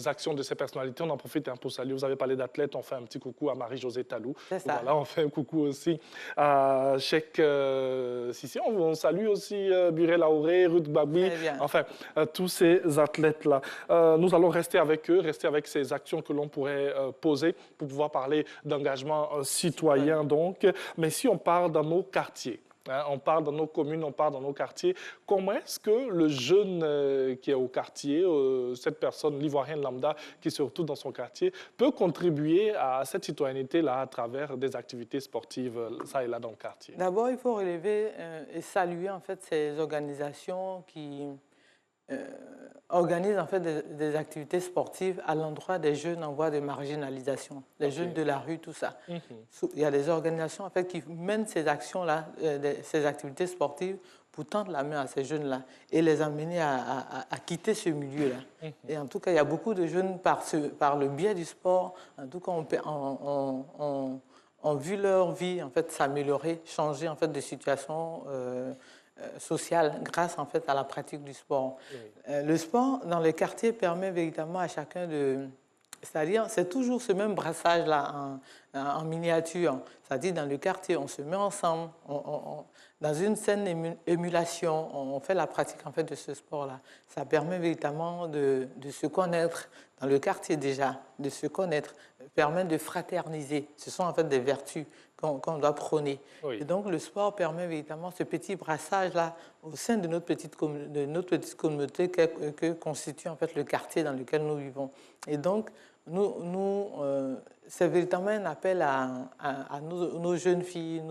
actions de ces personnalités. On en profite pour saluer. Vous avez parlé d'athlètes, on fait un petit coucou à Marie-Josée Talou. Voilà, on fait un coucou aussi à Cheikh Sissi. On salue aussi Buré Laoré, Ruth Babi, enfin tous ces athlètes-là. Nous allons rester avec eux, rester avec ces actions que l'on pourrait poser pour pouvoir parler d'engagement citoyen donc. Mais si on part dans nos quartiers, on part dans nos communes, on part dans nos quartiers. Comment est-ce que le jeune qui est au quartier, cette personne, l'Ivoirien lambda qui se retrouve dans son quartier, peut contribuer à cette citoyenneté-là à travers des activités sportives, ça et là, dans le quartier? D'abord, il faut relever et saluer en fait ces organisations qui organisent en fait des activités sportives à l'endroit des jeunes en voie de marginalisation, les jeunes de la rue, tout ça. Il y a des organisations en fait qui mènent ces actions-là, ces activités sportives pour tendre la main à ces jeunes-là et les amener à quitter ce milieu-là. Et en tout cas, il y a beaucoup de jeunes par le biais du sport, en tout cas, ont vu leur vie en fait s'améliorer, changer en fait de situation sociale grâce en fait à la pratique du sport. Le sport dans les quartiers permet véritablement à chacun de... C'est-à-dire, c'est toujours ce même brassage-là en miniature. C'est-à-dire, dans le quartier, on se met ensemble, dans une saine émulation, on fait la pratique en fait de ce sport-là. Ça permet véritablement de se connaître dans le quartier déjà, de se connaître, permet de fraterniser. Ce sont en fait des vertus qu'on doit prôner. Et donc, le sport permet véritablement ce petit brassage-là au sein de notre petite communauté que constitue en fait le quartier dans lequel nous vivons. Et donc, c'est véritablement un appel à nos jeunes filles,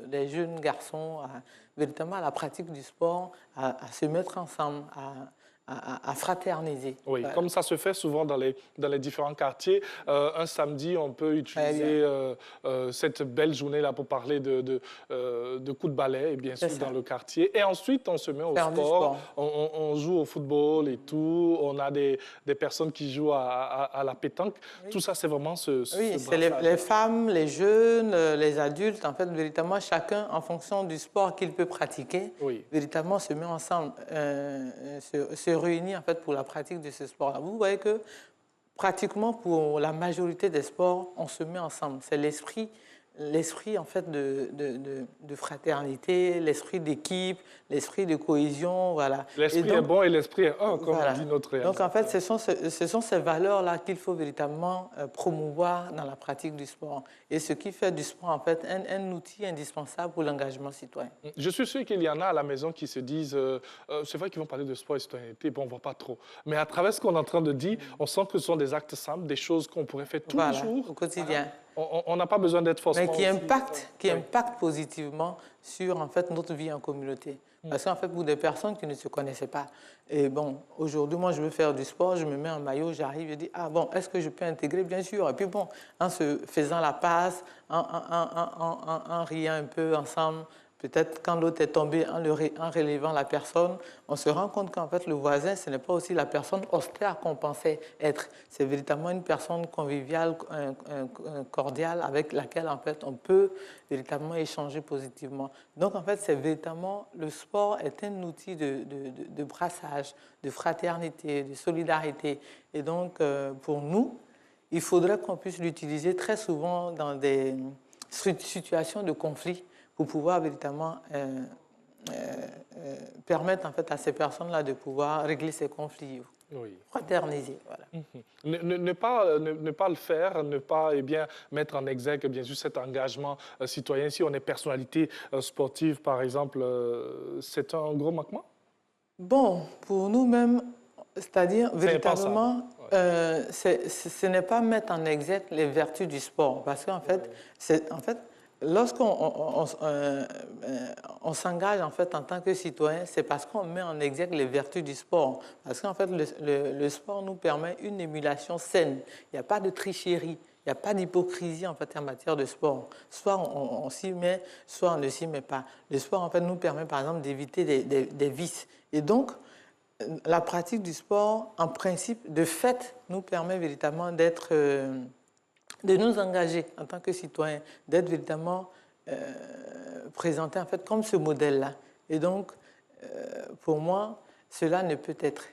les jeunes garçons, véritablement à la pratique du sport, à se mettre ensemble, à fraterniser. Oui, comme ça se fait souvent dans les différents quartiers. Un samedi, on peut utiliser cette belle journée-là pour parler de coups de balai, et bien sûr, dans le quartier. Et ensuite, on se met au sport. On joue au football et tout. On a des personnes qui jouent à la pétanque. Tout ça, c'est vraiment ce oui, c'est les femmes, les jeunes, les adultes. En fait, véritablement, chacun, en fonction du sport qu'il peut pratiquer, véritablement se met ensemble, se réunit en fait pour la pratique de ce sport-là. Vous voyez que pratiquement pour la majorité des sports, on se met ensemble. C'est l'esprit en fait de fraternité, l'esprit d'équipe, l'esprit de cohésion, voilà. L'esprit est bon et l'esprit est un, comme dit notre réalisateur. Donc en fait, ce sont ces valeurs-là qu'il faut véritablement promouvoir dans la pratique du sport. Et ce qui fait du sport en fait un outil indispensable pour l'engagement citoyen. Je suis sûr qu'il y en a à la maison qui se disent, c'est vrai qu'ils vont parler de sport et de citoyenneté, bon, on ne voit pas trop. Mais à travers ce qu'on est en train de dire, on sent que ce sont des actes simples, des choses qu'on pourrait faire tous les jours. Au quotidien. On n'a pas besoin d'être forcément... Mais qui impacte positivement sur en fait, notre vie en communauté. Parce qu'en fait, pour des personnes qui ne se connaissaient pas, et bon, aujourd'hui, moi, je veux faire du sport, je me mets en maillot, j'arrive, je dis, ah bon, est-ce que je peux intégrer? Bien sûr. Et puis bon, en se faisant la passe, en riant un peu ensemble, peut-être quand l'autre est tombé, en relevant la personne, on se rend compte qu'en fait, le voisin, ce n'est pas aussi la personne austère qu'on pensait être. C'est véritablement une personne conviviale, cordiale, avec laquelle, en fait, on peut véritablement échanger positivement. Donc, en fait, c'est véritablement, le sport est un outil de brassage, de fraternité, de solidarité. Et donc, pour nous, il faudrait qu'on puisse l'utiliser très souvent dans des situations de conflit, pour pouvoir véritablement permettre en fait, à ces personnes-là de pouvoir régler ces conflits, fraterniser. Voilà. Ne pas le faire, ne pas mettre en exergue bien sûr cet engagement citoyen. Si on est personnalité sportive, par exemple, c'est un gros manquement? Bon, pour nous-mêmes, c'est-à-dire véritablement, ce n'est pas mettre en exergue les vertus du sport, parce qu'en fait, lorsqu'on s'engage en fait en tant que citoyen, c'est parce qu'on met en exergue les vertus du sport. Parce qu'en fait, le sport nous permet une émulation saine. Il n'y a pas de tricherie, il n'y a pas d'hypocrisie en fait en matière de sport. Soit on s'y met, soit on ne s'y met pas. Le sport en fait nous permet par exemple d'éviter des vices. Et donc, la pratique du sport, en principe, de fait, nous permet véritablement de nous engager en tant que citoyens, d'être véritablement présentés en fait comme ce modèle-là. Et donc, pour moi, cela ne peut être.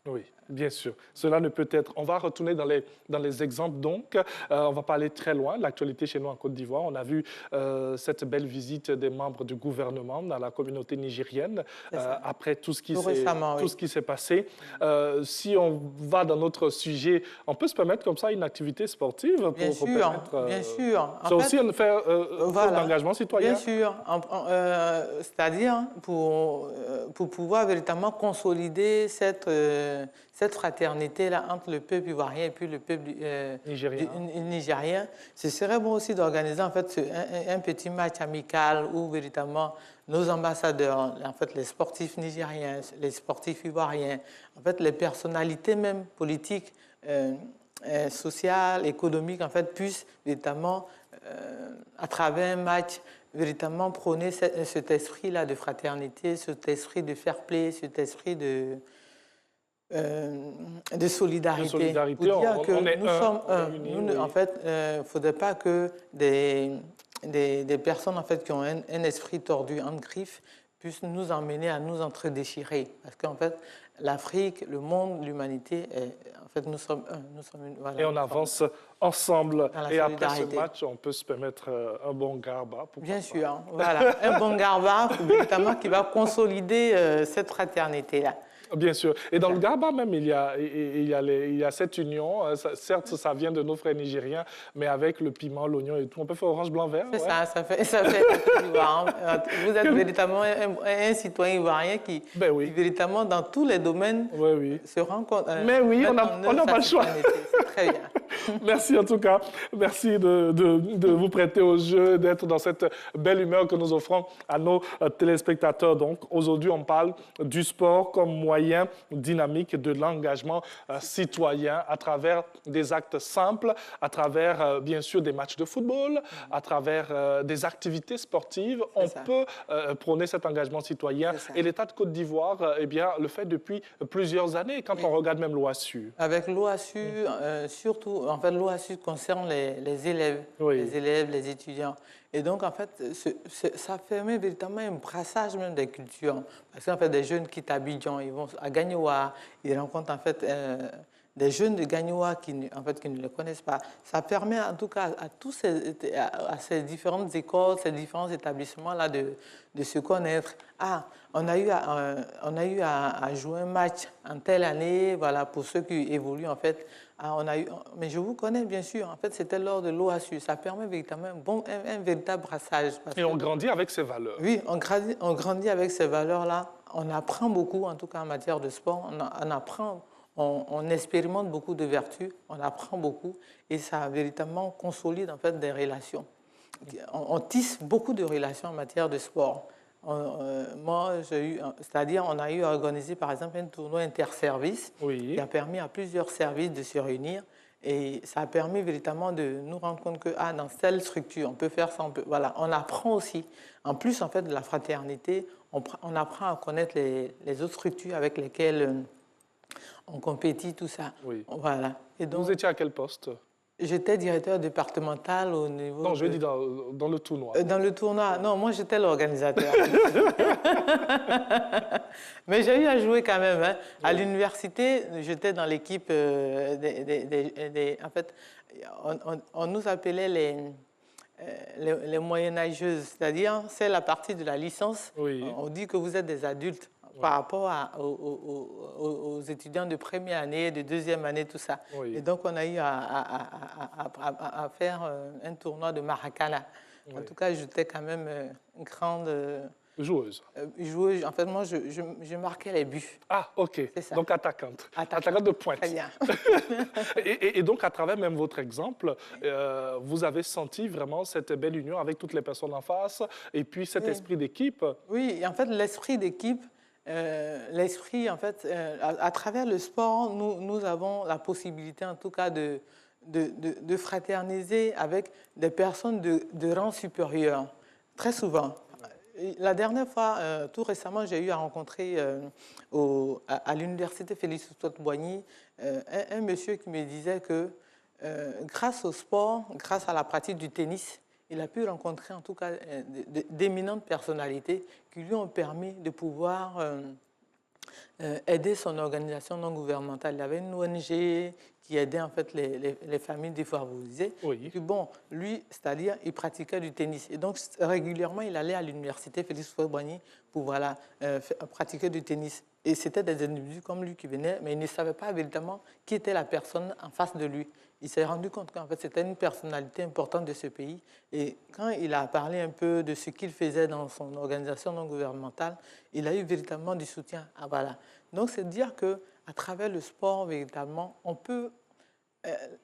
Oui, bien sûr. Cela ne peut être. On va retourner dans les exemples. Donc, on va pas aller très loin. L'actualité chez nous en Côte d'Ivoire, on a vu cette belle visite des membres du gouvernement dans la communauté nigérienne après tout ce qui s'est passé. Si on va dans notre sujet, on peut se permettre comme ça une activité sportive bien pour sûr, permettre... bien sûr. C'est aussi un engagement citoyen. Bien sûr. C'est-à-dire pour pouvoir véritablement consolider cette fraternité-là entre le peuple ivoirien et puis le peuple nigérien, ce serait bon aussi d'organiser en fait un petit match amical où véritablement nos ambassadeurs, en fait les sportifs nigériens, les sportifs ivoiriens, en fait les personnalités même politiques, sociales, économiques, en fait puissent véritablement à travers un match véritablement prôner cet esprit-là de fraternité, cet esprit de fair play, cet esprit de solidarité. Pour dire que nous sommes un. En fait, il ne faudrait pas que des personnes en fait, qui ont un esprit tordu, en griffe, puissent nous emmener à nous entre-déchirer. Parce qu'en fait, l'Afrique, le monde, l'humanité, en fait, nous sommes un. Et on avance ensemble. Et après ce match, on peut se permettre un bon garba. Bien sûr, voilà. Un bon garba, notamment, qui va consolider cette fraternité-là. Bien sûr. Et dans le Garba même, il y a cette union. Certes, ça vient de nos frères nigériens, mais avec le piment, l'oignon et tout, on peut faire orange, blanc, vert. C'est ça fait Vous êtes véritablement un citoyen ivoirien qui, véritablement, dans tous les domaines, se rend compte. Mais oui, on n'a pas le choix. C'est très bien. Merci en tout cas. Merci de vous prêter au jeu, d'être dans cette belle humeur que nous offrons à nos téléspectateurs. Donc, aujourd'hui, on parle du sport comme moyen dynamique de l'engagement citoyen à travers des actes simples, à travers, bien sûr, des matchs de football, à travers des activités sportives. On peut prôner cet engagement citoyen. Et l'État de Côte d'Ivoire, le fait depuis plusieurs années, quand on regarde même l'OASU. Avec l'OASU, surtout, en fait, l'OASU concerne les élèves, les étudiants. Et donc, en fait, ça permet véritablement un brassage même des cultures. Parce qu'en fait, des jeunes quittent Abidjan, ils vont à Gagnoa, ils rencontrent en fait des jeunes de Gagnoa qui ne le connaissent pas. Ça permet en tout cas à ces différentes écoles, ces différents établissements-là de se connaître. Ah, on a eu à jouer un match en telle année, voilà, pour ceux qui évoluent en fait. Ah, mais je vous connais bien sûr, en fait c'était lors de l'OASU, ça permet véritablement un véritable brassage. Et on grandit avec ces valeurs. Oui, on grandit avec ces valeurs-là, on apprend beaucoup en tout cas en matière de sport, on expérimente beaucoup de vertus, on apprend beaucoup et ça véritablement consolide en fait des relations. On tisse beaucoup de relations en matière de sport. Moi, c'est-à-dire on a eu à organiser par exemple un tournoi interservice qui a permis à plusieurs services de se réunir. Et ça a permis véritablement de nous rendre compte que dans telle structure, on peut faire ça, voilà. On apprend aussi. En plus, en fait, de la fraternité, on apprend à connaître les autres structures avec lesquelles on compétit, tout ça. Oui. Voilà. Et donc, vous étiez à quel poste? J'étais directeur départemental au niveau... Non, je veux dire dans le tournoi. Dans le tournoi, non, moi j'étais l'organisateur. Mais j'ai eu à jouer quand même. Hein. À l'université, j'étais dans l'équipe en fait, on nous appelait les moyenâgeuses, c'est-à-dire c'est la partie de la licence. Oui. On dit que vous êtes des adultes. Par rapport aux étudiants de première année, de deuxième année, tout ça. Oui. Et donc, on a eu à faire un tournoi de Maracana. Oui. En tout cas, j'étais quand même une grande... joueuse. Joueuse. En fait, moi, je marquais les buts. Ah, OK. C'est ça. Donc, attaquante. Attaquante de pointe. Très bien. et donc, à travers même votre exemple, vous avez senti vraiment cette belle union avec toutes les personnes en face et puis cet esprit d'équipe. Oui, en fait, l'esprit d'équipe... l'esprit, en fait, à travers le sport, nous avons la possibilité, en tout cas, de fraterniser avec des personnes de rang supérieur, très souvent. La dernière fois, tout récemment, j'ai eu à rencontrer à l'université Félix Houphouët-Boigny un monsieur qui me disait que grâce au sport, grâce à la pratique du tennis, il a pu rencontrer en tout cas d'éminentes personnalités qui lui ont permis de pouvoir aider son organisation non gouvernementale. Il y avait une ONG qui aidait en fait les familles défavorisées. Oui. Et puis bon, lui, c'est-à-dire, il pratiquait du tennis. Et donc, régulièrement, il allait à l'université Félix Houphouët-Boigny pour pratiquer du tennis. Et c'était des individus comme lui qui venaient, mais il ne savait pas véritablement qui était la personne en face de lui. Il s'est rendu compte qu'en fait, c'était une personnalité importante de ce pays. Et quand il a parlé un peu de ce qu'il faisait dans son organisation non gouvernementale, il a eu véritablement du soutien. Ah, voilà. Donc, c'est dire qu'à travers le sport, véritablement, on peut...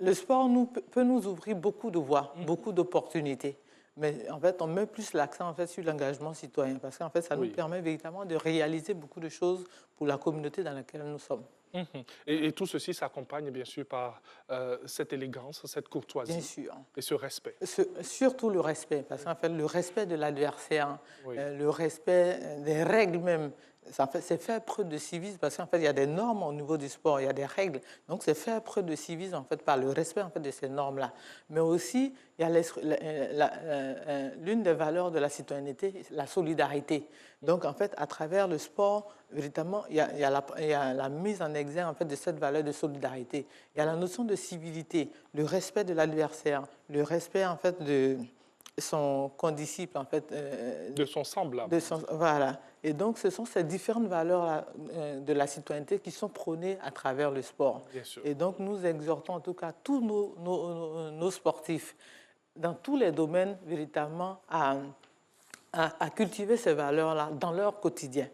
le sport peut nous ouvrir beaucoup de voies, beaucoup d'opportunités. Mais en fait, on met plus l'accent en fait, sur l'engagement citoyen parce qu'en fait, ça nous permet véritablement de réaliser beaucoup de choses pour la communauté dans laquelle nous sommes. Et tout ceci s'accompagne bien sûr par cette élégance, cette courtoisie. Bien sûr. Et ce respect. Surtout le respect, parce qu'en fait, le respect de l'adversaire, le respect des règles même, c'est faire preuve de civisme, parce qu'en fait, il y a des normes au niveau du sport, il y a des règles. Donc, c'est faire preuve de civisme, en fait, par le respect en fait, de ces normes-là. Mais aussi, il y a l'une des valeurs de la citoyenneté, la solidarité. Donc, en fait, à travers le sport, véritablement, il y a la mise en exergue en fait, de cette valeur de solidarité. Il y a la notion de civilité, le respect de l'adversaire, le respect, en fait, de son condisciple, en fait. De son semblable. Voilà. Et donc, ce sont ces différentes valeurs de la citoyenneté qui sont prônées à travers le sport. Bien sûr. Et donc, nous exhortons en tout cas tous nos sportifs, dans tous les domaines, véritablement, à cultiver ces valeurs-là dans leur quotidien.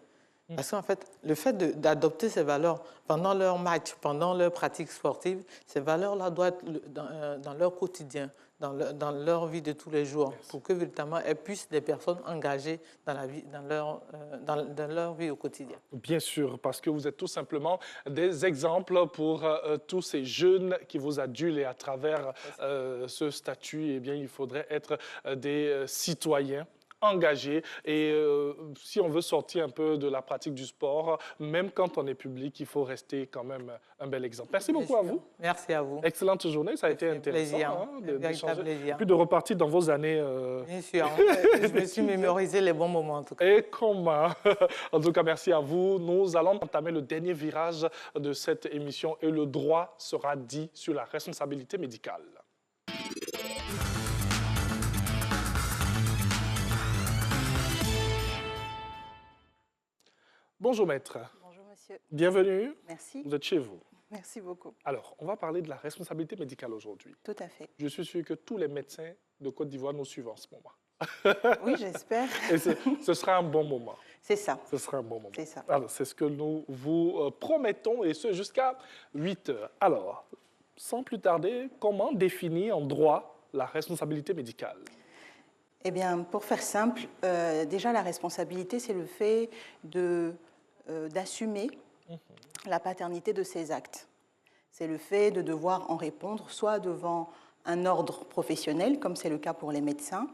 Parce qu'en fait, le fait d'adopter ces valeurs pendant leur match, pendant leur pratique sportive, ces valeurs-là doivent être dans leur quotidien, dans leur vie de tous les jours, pour que véritablement elles puissent des personnes engagées dans leur vie au quotidien. Bien sûr, parce que vous êtes tout simplement des exemples pour tous ces jeunes qui vous adulent et à travers ce statut, eh bien, il faudrait être des citoyens engagés et si on veut sortir un peu de la pratique du sport, même quand on est public, il faut rester quand même un bel exemple. Merci beaucoup à vous. Merci à vous. Excellente journée, ça a été intéressant d'échanger. Puis de repartir dans vos années. Bien sûr, je me suis mémorisé les bons moments en tout cas. Et comment? En tout cas, merci à vous. Nous allons entamer le dernier virage de cette émission et le droit sera dit sur la responsabilité médicale. Bonjour maître. Bonjour monsieur. Bienvenue. Merci. Vous êtes chez vous. Merci beaucoup. Alors, on va parler de la responsabilité médicale aujourd'hui. Tout à fait. Je suis sûr que tous les médecins de Côte d'Ivoire nous suivent en ce moment. Oui, j'espère. Et ce sera un bon moment. C'est ça. Ce sera un bon moment. C'est ça. Alors, c'est ce que nous vous promettons, et ce jusqu'à 8 heures. Alors, sans plus tarder, comment définir en droit la responsabilité médicale? Eh bien, pour faire simple, déjà la responsabilité, c'est le fait d'assumer la paternité de ses actes. C'est le fait de devoir en répondre soit devant un ordre professionnel, comme c'est le cas pour les médecins,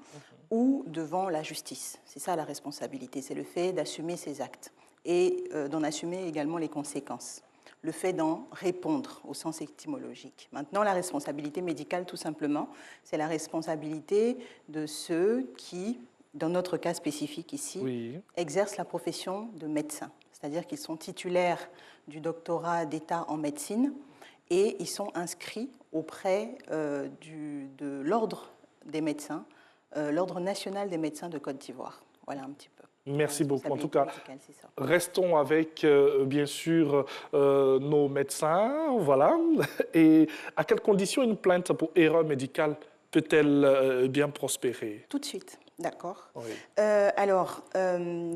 ou devant la justice. C'est ça la responsabilité, c'est le fait d'assumer ses actes et d'en assumer également les conséquences. Le fait d'en répondre au sens étymologique. Maintenant, la responsabilité médicale, tout simplement, c'est la responsabilité de ceux qui, dans notre cas spécifique ici, exercent la profession de médecin. C'est-à-dire qu'ils sont titulaires du doctorat d'État en médecine et ils sont inscrits auprès de l'ordre des médecins, l'ordre national des médecins de Côte d'Ivoire. Voilà un petit peu. Merci beaucoup. En tout cas, restons avec, bien sûr, nos médecins. Voilà. Et à quelles conditions une plainte pour erreur médicale peut-elle bien prospérer? Tout de suite. D'accord. Oui. Alors,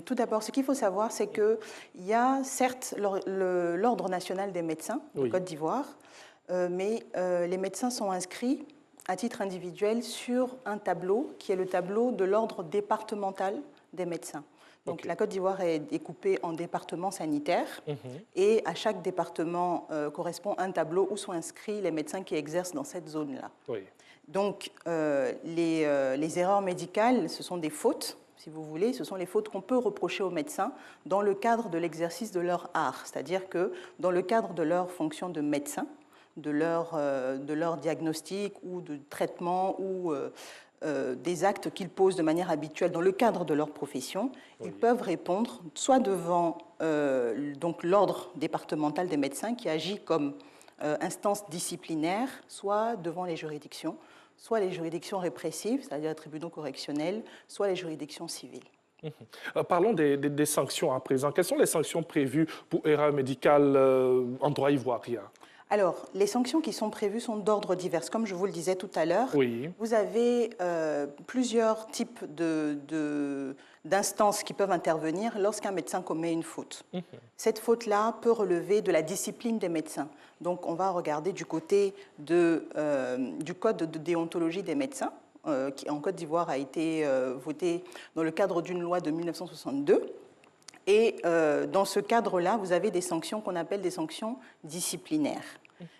tout d'abord, ce qu'il faut savoir, c'est qu'il y a certes l'Ordre national des médecins de Côte d'Ivoire, mais les médecins sont inscrits à titre individuel sur un tableau qui est le tableau de l'Ordre départemental des médecins. Donc la Côte d'Ivoire est découpée en départements sanitaires et à chaque département correspond un tableau où sont inscrits les médecins qui exercent dans cette zone-là. Oui. Donc les erreurs médicales, ce sont des fautes, si vous voulez, ce sont les fautes qu'on peut reprocher aux médecins dans le cadre de l'exercice de leur art, c'est-à-dire que dans le cadre de leur fonction de médecin, de leur diagnostic ou de traitement ou des actes qu'ils posent de manière habituelle dans le cadre de leur profession, ils peuvent répondre soit devant donc l'ordre départemental des médecins qui agit comme instance disciplinaire, soit devant les juridictions, soit les juridictions répressives, c'est-à-dire les tribunaux correctionnels, soit les juridictions civiles. Parlons des sanctions à présent. Quelles sont les sanctions prévues pour erreur médicale en droit ivoirien? Alors, les sanctions qui sont prévues sont d'ordre divers. Comme je vous le disais tout à l'heure, vous avez plusieurs types d'instances qui peuvent intervenir lorsqu'un médecin commet une faute. Cette faute-là peut relever de la discipline des médecins. Donc, on va regarder du côté du code de déontologie des médecins, qui en Côte d'Ivoire a été voté dans le cadre d'une loi de 1962. Et dans ce cadre-là, vous avez des sanctions qu'on appelle des sanctions disciplinaires,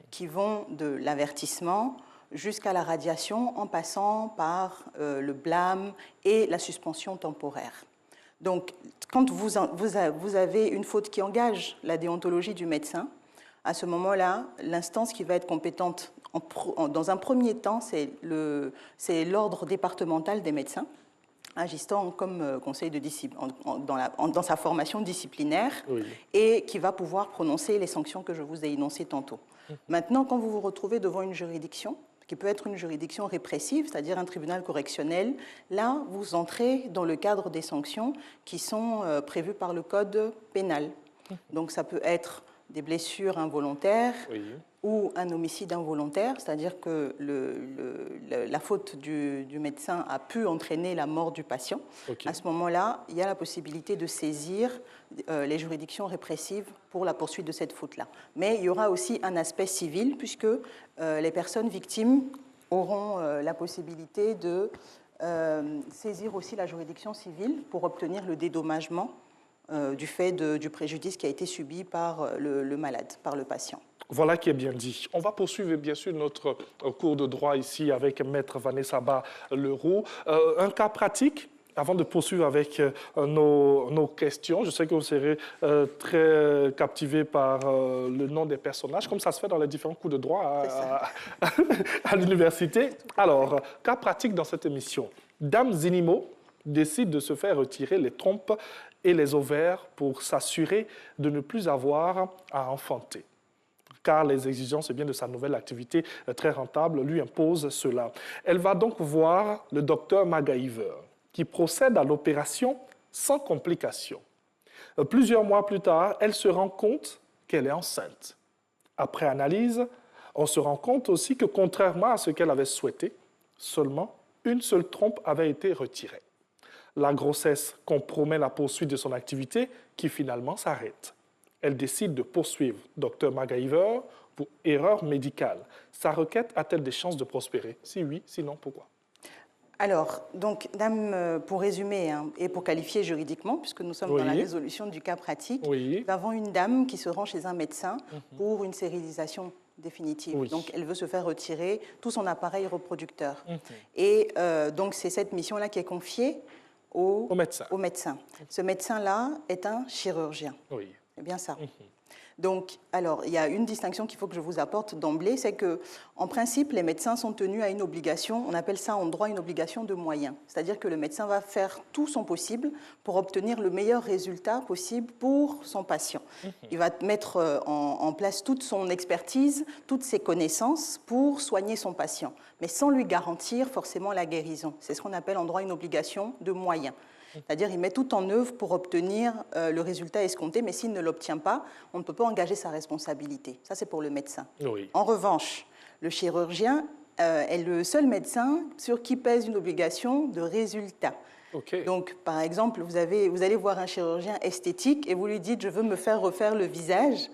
qui vont de l'avertissement jusqu'à la radiation, en passant par le blâme et la suspension temporaire. Donc, quand vous avez une faute qui engage la déontologie du médecin, à ce moment-là, l'instance qui va être compétente dans un premier temps, c'est l'ordre départemental des médecins, agissant comme conseil de discipline, dans sa formation disciplinaire, et qui va pouvoir prononcer les sanctions que je vous ai énoncées tantôt. Maintenant, quand vous vous retrouvez devant une juridiction, qui peut être une juridiction répressive, c'est-à-dire un tribunal correctionnel, là, vous entrez dans le cadre des sanctions qui sont prévues par le code pénal. Donc, ça peut être des blessures involontaires ou un homicide involontaire, c'est-à-dire que la faute du médecin a pu entraîner la mort du patient. À ce moment-là, il y a la possibilité de saisir les juridictions répressives pour la poursuite de cette faute-là. Mais il y aura aussi un aspect civil, puisque les personnes victimes auront la possibilité de saisir aussi la juridiction civile pour obtenir le dédommagement du fait du préjudice qui a été subi par le malade, par le patient. Voilà qui est bien dit. On va poursuivre bien sûr notre cours de droit ici avec Maître Vanessa Ba-Leroux. Un cas pratique, avant de poursuivre avec nos questions. Je sais que vous serez très captivés par le nom des personnages, comme ça se fait dans les différents cours de droit à l'université. Alors, cas pratique dans cette émission. Dame Zinimo décide de se faire retirer les trompes et les ovaires pour s'assurer de ne plus avoir à enfanter. Car les exigences bien de sa nouvelle activité très rentable lui imposent cela. Elle va donc voir le docteur MacGyver, qui procède à l'opération sans complications. Plusieurs mois plus tard, elle se rend compte qu'elle est enceinte. Après analyse, on se rend compte aussi que, contrairement à ce qu'elle avait souhaité, seulement une seule trompe avait été retirée. La grossesse compromet la poursuite de son activité qui finalement s'arrête. Elle décide de poursuivre Dr MacGyver pour erreur médicale. Sa requête a-t-elle des chances de prospérer? Si oui, sinon pourquoi? Alors, donc, dame, pour résumer et pour qualifier juridiquement, puisque nous sommes dans la résolution du cas pratique, nous avons une dame qui se rend chez un médecin pour une stérilisation définitive. Donc, elle veut se faire retirer tout son appareil reproducteur. Et donc, c'est cette mission-là qui est confiée au médecin. Ce médecin-là est un chirurgien. C'est bien ça. Donc, alors, il y a une distinction qu'il faut que je vous apporte d'emblée, c'est qu'en principe, les médecins sont tenus à une obligation, on appelle ça en droit une obligation de moyens. C'est-à-dire que le médecin va faire tout son possible pour obtenir le meilleur résultat possible pour son patient. Il va mettre en place toute son expertise, toutes ses connaissances pour soigner son patient, mais sans lui garantir forcément la guérison. C'est ce qu'on appelle en droit une obligation de moyens. C'est-à-dire qu'il met tout en œuvre pour obtenir le résultat escompté, mais s'il ne l'obtient pas, on ne peut pas engager sa responsabilité. Ça, c'est pour le médecin. En revanche, le chirurgien est le seul médecin sur qui pèse une obligation de résultat. Donc, par exemple, vous allez voir un chirurgien esthétique et vous lui dites « je veux me faire refaire le visage ».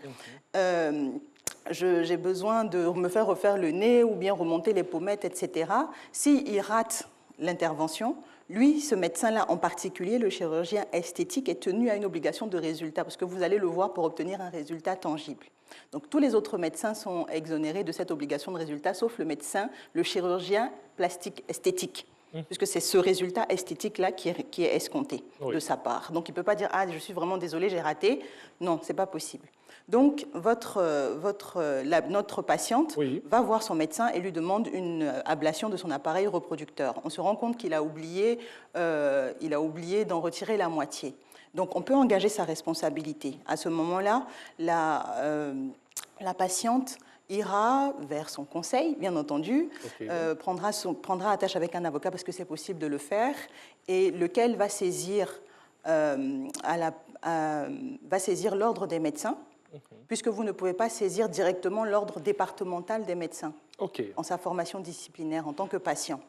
J'ai besoin de me faire refaire le nez ou bien remonter les pommettes, etc. S'il rate l'intervention, lui, ce médecin-là en particulier, le chirurgien esthétique, est tenu à une obligation de résultat parce que vous allez le voir pour obtenir un résultat tangible. Donc tous les autres médecins sont exonérés de cette obligation de résultat, sauf le médecin, le chirurgien plastique esthétique, puisque c'est ce résultat esthétique-là qui est escompté de sa part. Donc il ne peut pas dire « ah, je suis vraiment désolé, j'ai raté ». Non, ce n'est pas possible. Donc, notre patiente va voir son médecin et lui demande une ablation de son appareil reproducteur. On se rend compte qu'il a oublié d'en retirer la moitié. Donc, on peut engager sa responsabilité. À ce moment-là, la patiente ira vers son conseil, bien entendu, prendra attache avec un avocat parce que c'est possible de le faire, et lequel va saisir l'ordre des médecins, puisque vous ne pouvez pas saisir directement l'ordre départemental des médecins en sa formation disciplinaire en tant que patient.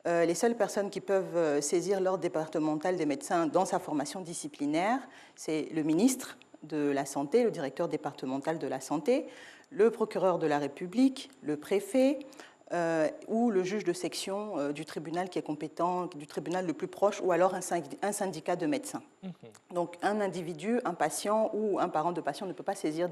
Les seules personnes qui peuvent saisir l'ordre départemental des médecins dans sa formation disciplinaire, c'est le ministre de la Santé, le directeur départemental de la Santé, le procureur de la République, le préfet, ou le juge de section du tribunal qui est compétent, du tribunal le plus proche, ou alors un syndicat de médecins. Donc un individu, un patient ou un parent de patient ne peut pas saisir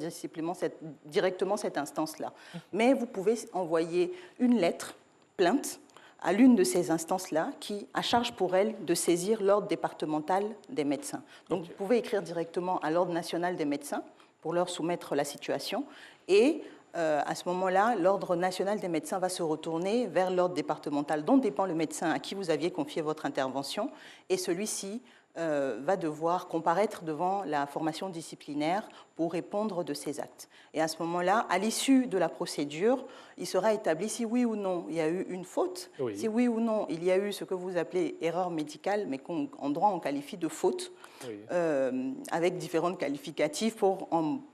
directement cette instance-là. Mais vous pouvez envoyer une lettre, plainte, à l'une de ces instances-là qui a charge pour elle de saisir l'ordre départemental des médecins. Donc vous pouvez écrire directement à l'ordre national des médecins pour leur soumettre la situation et à ce moment-là, l'Ordre national des médecins va se retourner vers l'ordre départemental dont dépend le médecin à qui vous aviez confié votre intervention et celui-ci va devoir comparaître devant la formation disciplinaire pour répondre de ses actes. Et à ce moment-là, à l'issue de la procédure, il sera établi si oui ou non il y a eu une faute, si oui ou non il y a eu ce que vous appelez erreur médicale, mais qu'en droit on qualifie de faute, avec différentes qualificatifs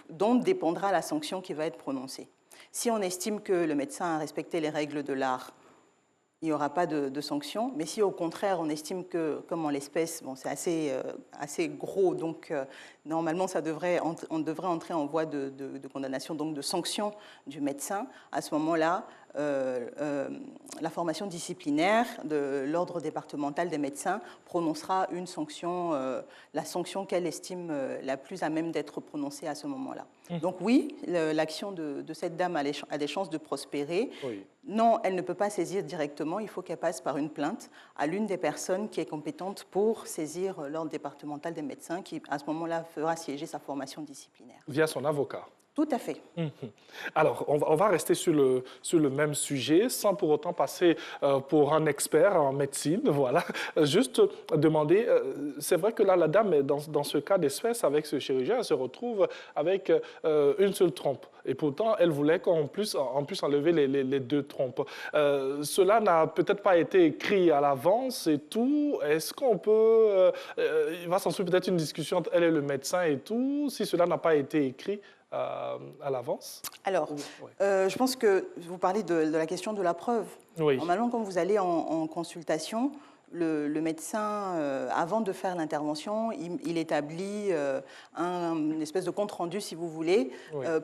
dont dépendra la sanction qui va être prononcée. Si on estime que le médecin a respecté les règles de l'art, il n'y aura pas de sanction. Mais si au contraire, on estime que, comme en l'espèce, bon, c'est assez gros, donc normalement, on devrait entrer en voie de condamnation, donc de sanction du médecin. À ce moment-là, la formation disciplinaire de l'ordre départemental des médecins prononcera une sanction, la sanction qu'elle estime la plus à même d'être prononcée à ce moment-là. Donc oui, l'action de cette dame a des chances de prospérer. Non, elle ne peut pas saisir directement, il faut qu'elle passe par une plainte à l'une des personnes qui est compétente pour saisir l'ordre départemental des médecins qui, à ce moment-là, fera siéger sa formation disciplinaire. Via son avocat. Tout à fait. Alors, on va rester sur le même sujet, sans pour autant passer pour un expert en médecine, voilà. Juste demander, c'est vrai que là, la dame, dans ce cas d'espèce, avec ce chirurgien, elle se retrouve avec une seule trompe. Et pourtant, elle voulait qu'on puisse enlever les deux trompes. Cela n'a peut-être pas été écrit à l'avance et tout. Est-ce qu'on peut... il va s'en suivre peut-être une discussion entre elle et le médecin et tout. Si cela n'a pas été écrit, à l'avance? Alors, je pense que vous parlez de la question de la preuve. Oui. Normalement, quand vous allez en consultation, le médecin, avant de faire l'intervention, il établit une espèce de compte-rendu, si vous voulez,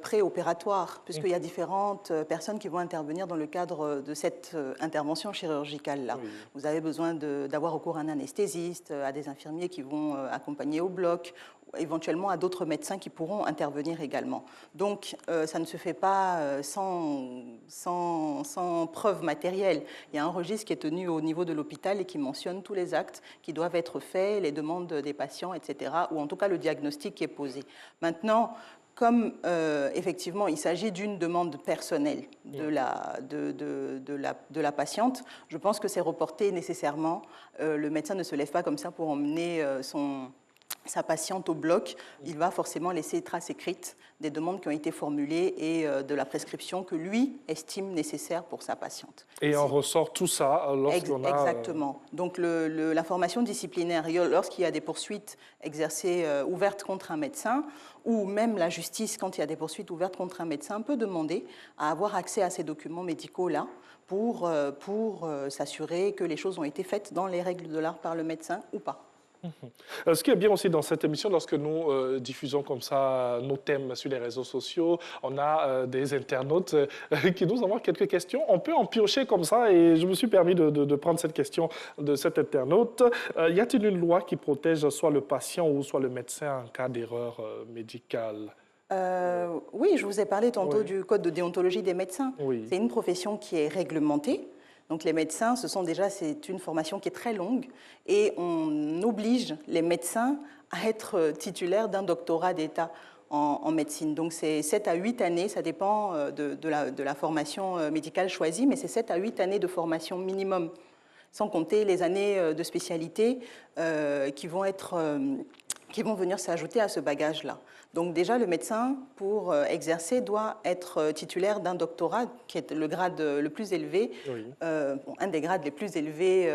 préopératoire, puisqu'il y a différentes personnes qui vont intervenir dans le cadre de cette intervention chirurgicale-là. Oui. Vous avez besoin d'avoir recours à un anesthésiste, à des infirmiers qui vont accompagner au bloc, éventuellement à d'autres médecins qui pourront intervenir également. Donc, ça ne se fait pas sans preuve matérielle. Il y a un registre qui est tenu au niveau de l'hôpital et qui mentionne tous les actes qui doivent être faits, les demandes des patients, etc., ou en tout cas le diagnostic qui est posé. Maintenant, comme effectivement il s'agit d'une demande personnelle de la patiente, je pense que c'est reporté nécessairement. Le médecin ne se lève pas comme ça pour emmener sa patiente au bloc. Il va forcément laisser trace écrite des demandes qui ont été formulées et de la prescription que lui estime nécessaire pour sa patiente. Et on ressort tout ça lorsqu'on a... Exactement. Donc la formation disciplinaire, lorsqu'il y a des poursuites exercées, ouvertes contre un médecin, ou même la justice, quand il y a des poursuites ouvertes contre un médecin, peut demander à avoir accès à ces documents médicaux-là pour s'assurer que les choses ont été faites dans les règles de l'art par le médecin ou pas. Ce qui est bien aussi dans cette émission, lorsque nous diffusons comme ça nos thèmes sur les réseaux sociaux, on a des internautes qui nous envoient quelques questions. On peut en piocher comme ça et je me suis permis de prendre cette question de cet internaute. Y a-t-il une loi qui protège soit le patient ou soit le médecin en cas d'erreur médicale ? Oui, je vous ai parlé tantôt du code de déontologie des médecins. Oui. C'est une profession qui est réglementée. Donc les médecins, c'est une formation qui est très longue et on oblige les médecins à être titulaires d'un doctorat d'État en médecine. Donc c'est 7 à 8 années, ça dépend de la formation médicale choisie, mais c'est 7 à 8 années de formation minimum, sans compter les années de spécialité qui vont venir s'ajouter à ce bagage-là. Donc déjà, le médecin, pour exercer, doit être titulaire d'un doctorat, qui est le grade le plus élevé, un des grades les plus élevés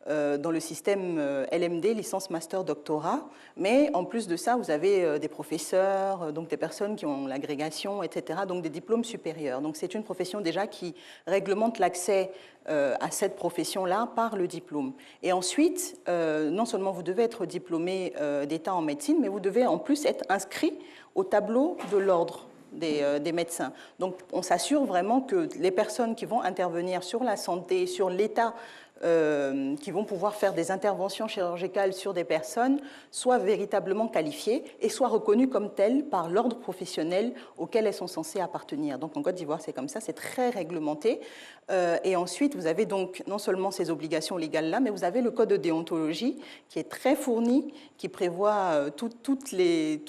dans le système LMD, licence master doctorat. Mais en plus de ça, vous avez des professeurs, donc des personnes qui ont l'agrégation, etc., donc des diplômes supérieurs. Donc c'est une profession déjà qui réglemente l'accès à cette profession-là par le diplôme. Et ensuite, non seulement vous devez être diplômé d'État en médecine, mais vous devez en plus être inscrit au tableau de l'ordre des médecins. Donc on s'assure vraiment que les personnes qui vont intervenir sur la santé, sur l'état, qui vont pouvoir faire des interventions chirurgicales sur des personnes, soient véritablement qualifiées et soient reconnues comme telles par l'ordre professionnel auquel elles sont censées appartenir. Donc en Côte d'Ivoire, c'est comme ça, c'est très réglementé. Et ensuite, vous avez donc non seulement ces obligations légales-là, mais vous avez le code de déontologie qui est très fourni, qui prévoit toutes les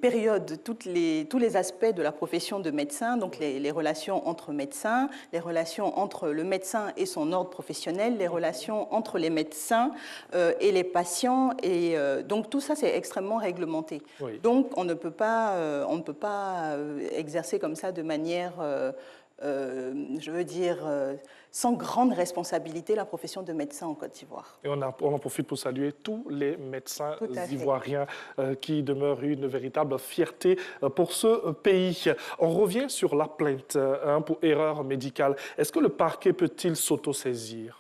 périodes, tous les aspects de la profession de médecin, donc les relations entre médecins, les relations entre le médecin et son ordre professionnel, les relations entre les médecins et les patients. Et donc tout ça, c'est extrêmement réglementé. Oui. Donc on ne peut pas exercer comme ça de manière... sans grande responsabilité, la profession de médecin en Côte d'Ivoire. Et on en profite pour saluer tous les médecins ivoiriens qui demeurent une véritable fierté pour ce pays. On revient sur la plainte pour erreur médicale. Est-ce que le parquet peut-il s'autosaisir ?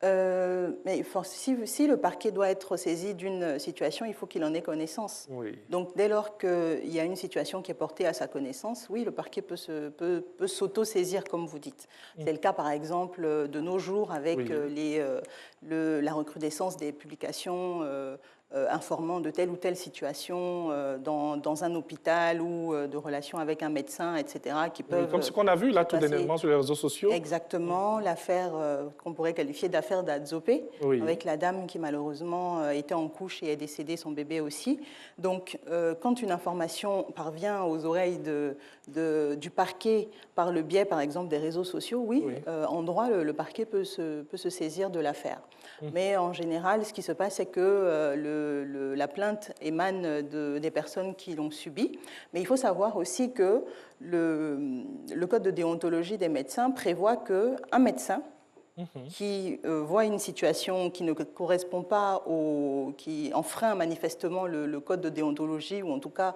Mais si le parquet doit être saisi d'une situation, il faut qu'il en ait connaissance. Oui. Donc, dès lors qu'il y a une situation qui est portée à sa connaissance, oui, le parquet peut s'auto-saisir, comme vous dites. C'est le cas, par exemple, de nos jours avec la recrudescence des publications informant de telle ou telle situation dans un hôpital ou de relations avec un médecin, etc. Qui peuvent comme ce qu'on a vu là tout dernièrement sur les réseaux sociaux. Exactement, l'affaire qu'on pourrait qualifier d'affaire d'Adzopé, avec la dame qui malheureusement était en couche et est décédée, son bébé aussi. Donc quand une information parvient aux oreilles du parquet par le biais par exemple des réseaux sociaux, en droit le parquet peut se saisir de l'affaire. Mais en général, ce qui se passe, c'est que la plainte émane des personnes qui l'ont subie. Mais il faut savoir aussi que le code de déontologie des médecins prévoit qu'un médecin qui voit une situation qui ne correspond pas qui enfreint manifestement le code de déontologie, ou en tout cas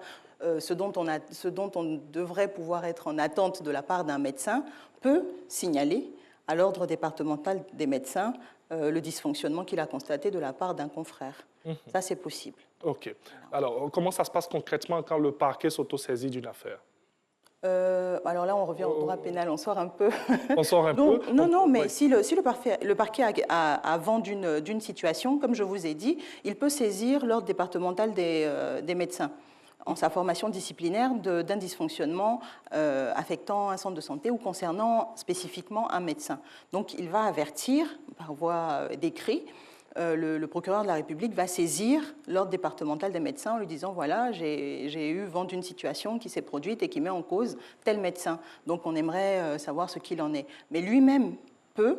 ce dont on devrait pouvoir être en attente de la part d'un médecin, peut signaler à l'ordre départemental des médecins le dysfonctionnement qu'il a constaté de la part d'un confrère. Ça, c'est possible. OK. Alors, comment ça se passe concrètement quand le parquet s'autosaisit d'une affaire? Alors là, on revient au droit pénal, on sort un peu. On sort un peu? Non, mais si le parquet a vent d'une situation, comme je vous ai dit, il peut saisir l'ordre départemental des médecins en sa formation disciplinaire d'un dysfonctionnement affectant un centre de santé ou concernant spécifiquement un médecin. Donc, il va avertir par voie d'écrit. Le procureur de la République va saisir l'ordre départemental des médecins en lui disant « Voilà, j'ai eu vent d'une situation qui s'est produite et qui met en cause tel médecin. Donc, on aimerait savoir ce qu'il en est. » Mais lui-même peut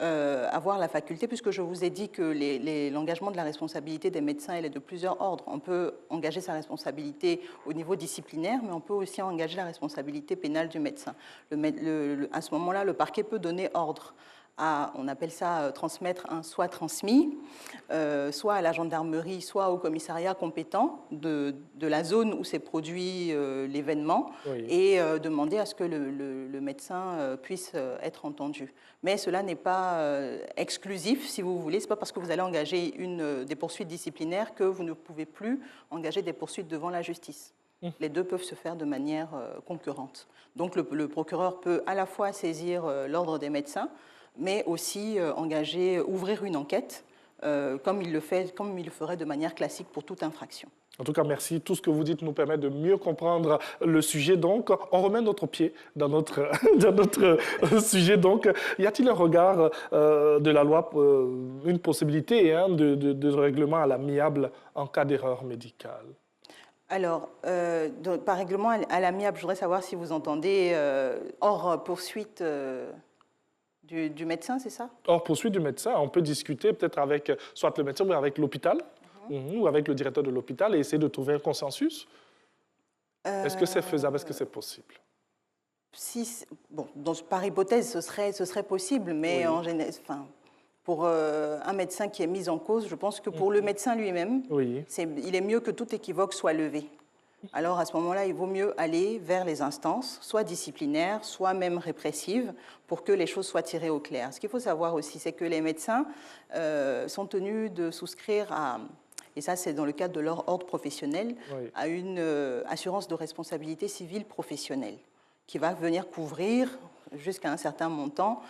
avoir la faculté, puisque je vous ai dit que l'engagement de la responsabilité des médecins elle est de plusieurs ordres. On peut engager sa responsabilité au niveau disciplinaire, mais on peut aussi engager la responsabilité pénale du médecin. À ce moment-là, le parquet peut donner ordre on appelle ça transmettre un soit transmis, soit à la gendarmerie, soit au commissariat compétent de la zone où s'est produit l'événement, et demander à ce que le médecin puisse être entendu. Mais cela n'est pas exclusif, si vous voulez. Ce n'est pas parce que vous allez engager des poursuites disciplinaires que vous ne pouvez plus engager des poursuites devant la justice. Les deux peuvent se faire de manière concurrente. Donc le procureur peut à la fois saisir l'ordre des médecins, mais aussi ouvrir une enquête, comme il le ferait de manière classique pour toute infraction. En tout cas, merci. Tout ce que vous dites nous permet de mieux comprendre le sujet. Donc, on remet notre pied dans notre sujet. Donc, y a-t-il un regard de la loi, une possibilité de règlement à l'amiable en cas d'erreur médicale? Alors, par règlement à l'amiable, je voudrais savoir si vous entendez hors poursuite du médecin, c'est ça? Hors poursuite du médecin, on peut discuter peut-être avec soit le médecin ou avec l'hôpital, ou avec le directeur de l'hôpital, et essayer de trouver un consensus. Est-ce que c'est faisable? Est-ce que c'est possible? Par hypothèse, ce serait possible, mais en général, pour un médecin qui est mis en cause, je pense que pour le médecin lui-même, il est mieux que tout équivoque soit levé. Alors, à ce moment-là, il vaut mieux aller vers les instances, soit disciplinaires, soit même répressives, pour que les choses soient tirées au clair. Ce qu'il faut savoir aussi, c'est que les médecins sont tenus de souscrire et ça c'est dans le cadre de leur ordre professionnel, à une assurance de responsabilité civile professionnelle, qui va venir couvrir jusqu'à un certain montant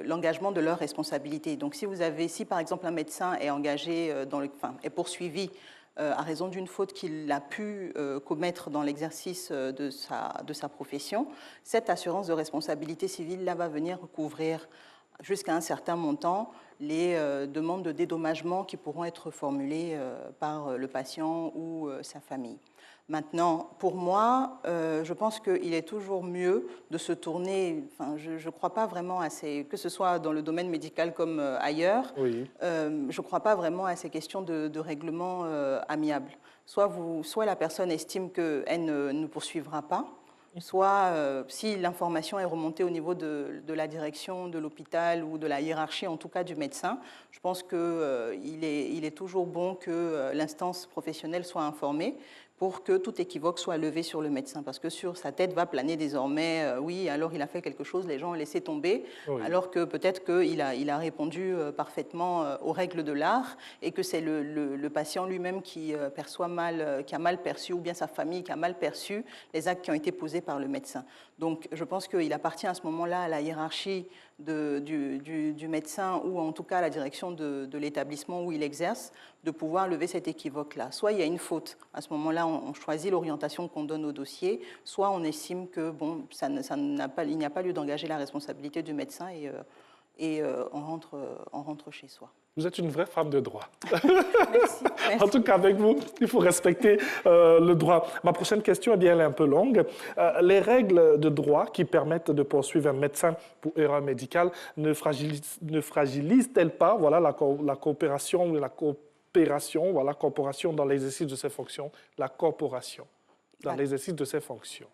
l'engagement de leur responsabilité. Donc, si par exemple un médecin est engagé, est poursuivi à raison d'une faute qu'il a pu commettre dans l'exercice de sa profession, cette assurance de responsabilité civile là va venir couvrir jusqu'à un certain montant les demandes de dédommagement qui pourront être formulées par le patient ou sa famille. Maintenant, pour moi, je pense qu'il est toujours mieux de se tourner, je ne crois pas vraiment à que ce soit dans le domaine médical comme ailleurs, je ne crois pas vraiment à ces questions de règlement amiable. Soit la personne estime qu'elle ne poursuivra pas, soit si l'information est remontée au niveau de la direction de l'hôpital ou de la hiérarchie, en tout cas du médecin, je pense qu'il est toujours bon que l'instance professionnelle soit informée pour que tout équivoque soit levé sur le médecin. Parce que sur sa tête va planer désormais, oui, alors il a fait quelque chose, les gens ont laissé tomber, alors que peut-être qu'il a répondu parfaitement aux règles de l'art et que c'est le patient lui-même qui perçoit mal, qui a mal perçu, ou bien sa famille qui a mal perçu les actes qui ont été posés par le médecin. Donc je pense qu'il appartient à ce moment-là à la hiérarchie du médecin, ou en tout cas à la direction de l'établissement où il exerce, de pouvoir lever cet équivoque-là. Soit il y a une faute, à ce moment-là on choisit l'orientation qu'on donne au dossier, soit on estime que il n'y a pas lieu d'engager la responsabilité du médecin et on rentre chez soi. Vous êtes une vraie femme de droit. Merci. En tout cas, avec vous, il faut respecter le droit. Ma prochaine question, elle est un peu longue. Les règles de droit qui permettent de poursuivre un médecin pour erreur médicale ne fragilisent-elles pas la coopération ou la corporation dans l'exercice de ses fonctions? La corporation dans l'exercice de ses fonctions.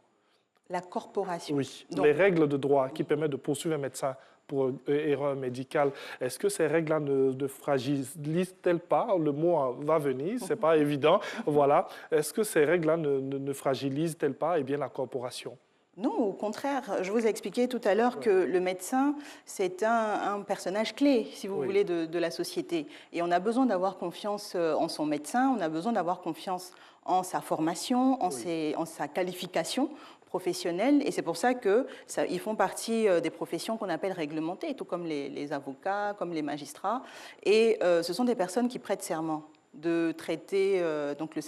La corporation. Oui, donc, les règles de droit qui permettent de poursuivre un médecin pour erreur médicale, est-ce que ces règles-là ne fragilisent-elles pas? Le mot va venir, ce n'est pas évident. Voilà. Est-ce que ces règles-là ne fragilisent-elles pas la corporation? Non, au contraire. Je vous ai expliqué tout à l'heure que le médecin, c'est un personnage clé, si vous voulez, de la société. Et on a besoin d'avoir confiance en son médecin, on a besoin d'avoir confiance en sa formation, en sa qualification professionnelle. Et c'est pour ça qu'ils font partie des professions qu'on appelle réglementées, tout comme les avocats, comme les magistrats. Et ce sont des personnes qui prêtent serment de traiter donc le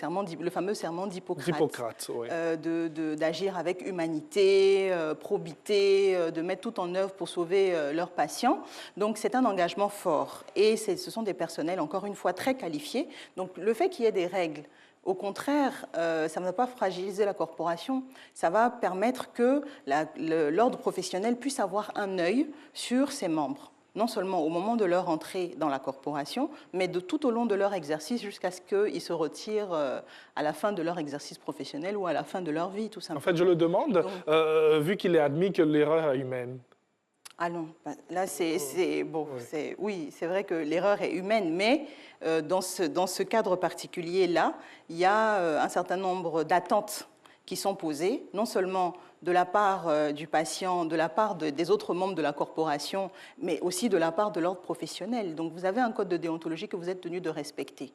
fameux serment d'Hippocrate, d'agir avec humanité, probité, de mettre tout en œuvre pour sauver leurs patients. Donc c'est un engagement fort et ce sont des personnels, encore une fois, très qualifiés. Donc le fait qu'il y ait des règles, au contraire, ça ne va pas fragiliser la corporation, ça va permettre que l'ordre professionnel puisse avoir un œil sur ses membres, non seulement au moment de leur entrée dans la corporation, mais tout au long de leur exercice jusqu'à ce qu'ils se retirent à la fin de leur exercice professionnel ou à la fin de leur vie, tout simplement. En fait, je le demande, vu qu'il est admis que l'erreur est humaine. Ah non, là, oui, c'est vrai que l'erreur est humaine, mais dans ce cadre particulier-là, il y a un certain nombre d'attentes qui sont posées, non seulement de la part du patient, de la part des autres membres de la corporation, mais aussi de la part de l'ordre professionnel. Donc vous avez un code de déontologie que vous êtes tenu de respecter.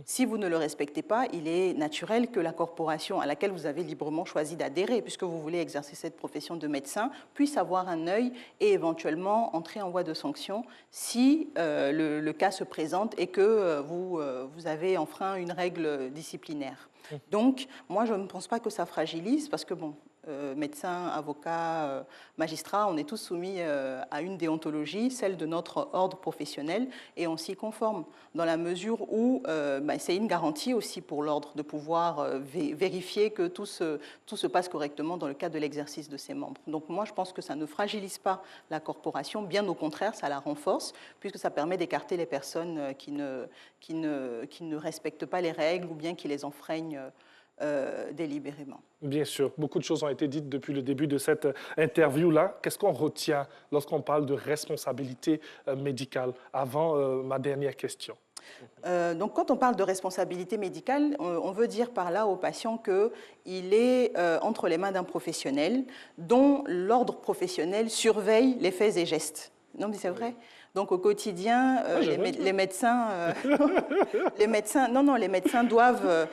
Si vous ne le respectez pas, il est naturel que la corporation à laquelle vous avez librement choisi d'adhérer, puisque vous voulez exercer cette profession de médecin, puisse avoir un œil et éventuellement entrer en voie de sanction si le cas se présente et que vous avez enfreint une règle disciplinaire. Donc, moi, je ne pense pas que ça fragilise, parce que, bon, médecins, avocats, magistrats, on est tous soumis à une déontologie, celle de notre ordre professionnel, et on s'y conforme, dans la mesure où c'est une garantie aussi pour l'ordre de pouvoir vérifier que tout se passe correctement dans le cadre de l'exercice de ses membres. Donc moi, je pense que ça ne fragilise pas la corporation, bien au contraire, ça la renforce, puisque ça permet d'écarter les personnes qui ne respectent pas les règles ou bien qui les enfreignent délibérément. Bien sûr, beaucoup de choses ont été dites depuis le début de cette interview-là. Qu'est-ce qu'on retient lorsqu'on parle de responsabilité médicale? Avant ma dernière question. Donc, quand on parle de responsabilité médicale, on veut dire par là au patient qu'il est entre les mains d'un professionnel dont l'ordre professionnel surveille les faits et gestes. Non, mais c'est vrai. Donc au quotidien, les médecins doivent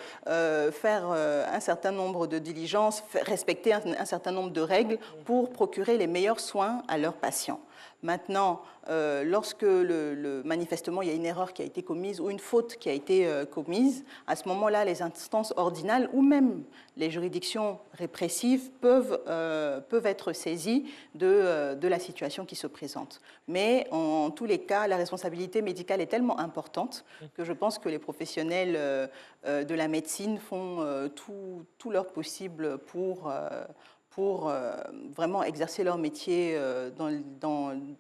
faire un certain nombre de diligences, respecter un certain nombre de règles pour procurer les meilleurs soins à leurs patients. Maintenant, lorsque manifestement il y a une erreur qui a été commise ou une faute qui a été commise, à ce moment-là, les instances ordinales ou même les juridictions répressives peuvent être saisies de la situation qui se présente. Mais en tous les cas, la responsabilité médicale est tellement importante que je pense que les professionnels de la médecine font tout leur possible pour vraiment exercer leur métier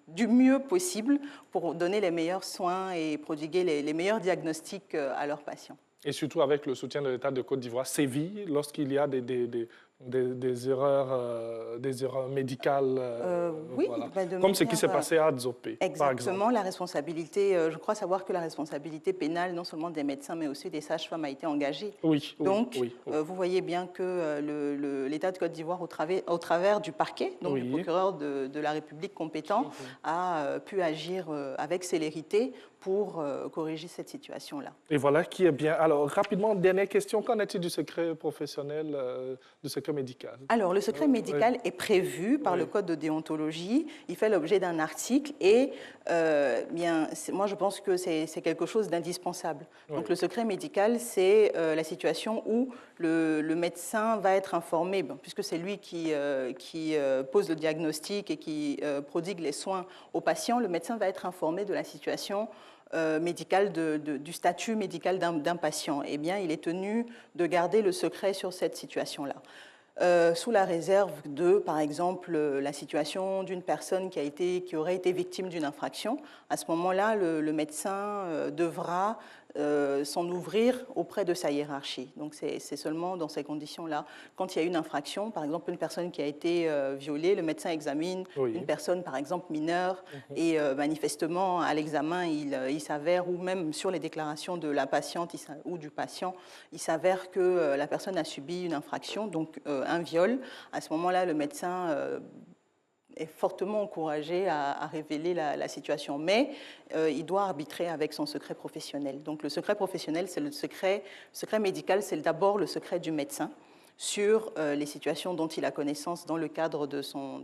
du mieux possible pour donner les meilleurs soins et prodiguer les meilleurs diagnostics à leurs patients. Et surtout avec le soutien de l'État de Côte d'Ivoire, sévit lorsqu'il y a des erreurs médicales, oui, voilà. Comme ce qui s'est passé à Adzopé, par exemple. Exactement, la responsabilité, je crois savoir que la responsabilité pénale, non seulement des médecins, mais aussi des sages-femmes a été engagée. Oui. Donc, vous voyez bien que l'État de Côte d'Ivoire, au travers du parquet, donc du procureur de la République compétent, a pu agir avec célérité pour corriger cette situation-là. Et voilà qui est bien. Alors, rapidement, dernière question, qu'en est-il du secret professionnel, du secret médical? Alors, le secret médical est prévu par le Code de déontologie, il fait l'objet d'un article et moi je pense que c'est quelque chose d'indispensable. Donc le secret médical, c'est la situation où le médecin va être informé, puisque c'est lui qui pose le diagnostic et qui prodigue les soins aux patients, le médecin va être informé de la situation médical, du statut médical d'un patient. Eh bien, il est tenu de garder le secret sur cette situation-là. Sous la réserve de, par exemple, la situation d'une personne qui aurait été victime d'une infraction. À ce moment-là, le médecin devra s'en ouvrir auprès de sa hiérarchie. Donc c'est seulement dans ces conditions-là. Quand il y a une infraction, par exemple une personne qui a été violée, le médecin examine une personne par exemple mineure et manifestement à l'examen il s'avère, ou même sur les déclarations de la patiente ou du patient, il s'avère que la personne a subi une infraction, donc un viol. À ce moment-là, le médecin est fortement encouragé à révéler la situation. Mais il doit arbitrer avec son secret professionnel. Donc le secret professionnel, c'est le secret médical, c'est d'abord le secret du médecin sur les situations dont il a connaissance dans le cadre de son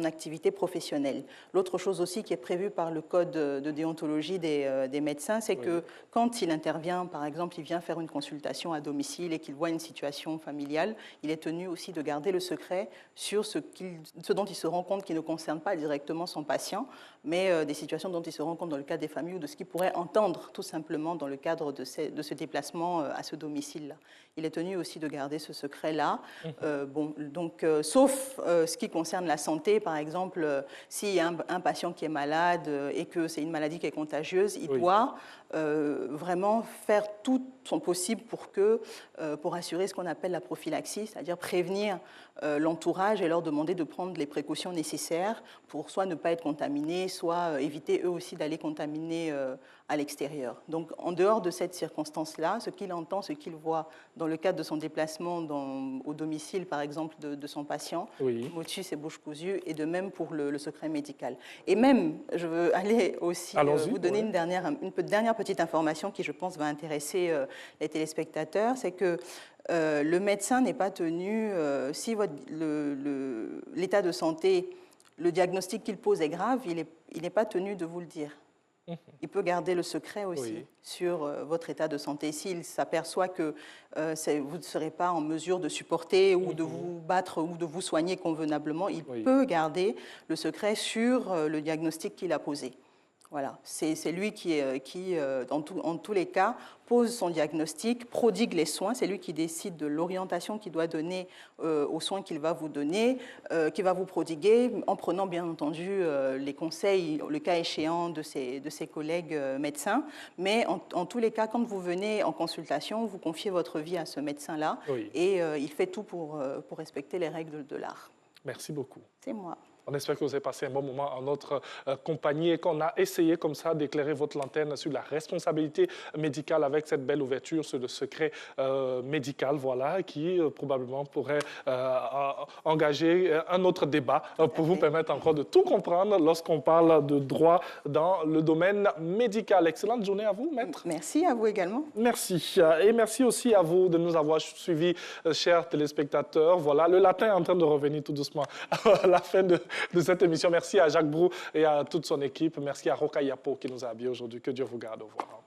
activité professionnelle. L'autre chose aussi qui est prévue par le code de déontologie des médecins, c'est que quand il intervient, par exemple, il vient faire une consultation à domicile et qu'il voit une situation familiale, il est tenu aussi de garder le secret sur ce dont il se rend compte qui ne concerne pas directement son patient, mais des situations dont il se rend compte dans le cadre des familles ou de ce qu'il pourrait entendre tout simplement dans le cadre de ce déplacement à ce domicile-là. Il est tenu aussi de garder ce secret-là. Sauf ce qui concerne la santé, par exemple, s'il y a un patient qui est malade et que c'est une maladie qui est contagieuse, il doit vraiment faire tout son possible pour assurer ce qu'on appelle la prophylaxie, c'est-à-dire prévenir l'entourage et leur demander de prendre les précautions nécessaires pour soit ne pas être contaminés, soit éviter eux aussi d'aller contaminer à l'extérieur. Donc en dehors de cette circonstance-là, ce qu'il entend, ce qu'il voit dans le cadre de son déplacement au domicile, par exemple, de son patient, motus et bouche cousue, et de même pour le secret médical. Et même, je veux aller aussi vous donner une dernière petite information qui, je pense, va intéresser les téléspectateurs, c'est que le médecin n'est pas tenu, si l'état de santé, le diagnostic qu'il pose est grave, il n'est pas tenu de vous le dire. Il peut garder le secret aussi sur votre état de santé. S'il s'aperçoit que vous ne serez pas en mesure de supporter ou de vous battre ou de vous soigner convenablement, il peut garder le secret sur le diagnostic qu'il a posé. Voilà, c'est lui qui en tous les cas, pose son diagnostic, prodigue les soins. C'est lui qui décide de l'orientation qu'il doit donner aux soins qu'il va vous donner, qu'il va vous prodiguer, en prenant bien entendu les conseils, le cas échéant de ses collègues médecins. Mais en tous les cas, quand vous venez en consultation, vous confiez votre vie à ce médecin-là et il fait tout pour respecter les règles de l'art. Merci beaucoup. C'est moi. On espère que vous avez passé un bon moment en notre compagnie et qu'on a essayé comme ça d'éclairer votre lanterne sur la responsabilité médicale avec cette belle ouverture sur le secret médical, voilà, qui probablement pourrait engager un autre débat pour vous permettre encore de tout comprendre lorsqu'on parle de droit dans le domaine médical. Excellente journée à vous, maître. Merci à vous également. Merci. Et merci aussi à vous de nous avoir suivis, chers téléspectateurs. Voilà, le latin est en train de revenir tout doucement à la fin de cette émission. Merci à Jacques Brou et à toute son équipe. Merci à Roca Yapo qui nous a habillés aujourd'hui. Que Dieu vous garde. Au revoir.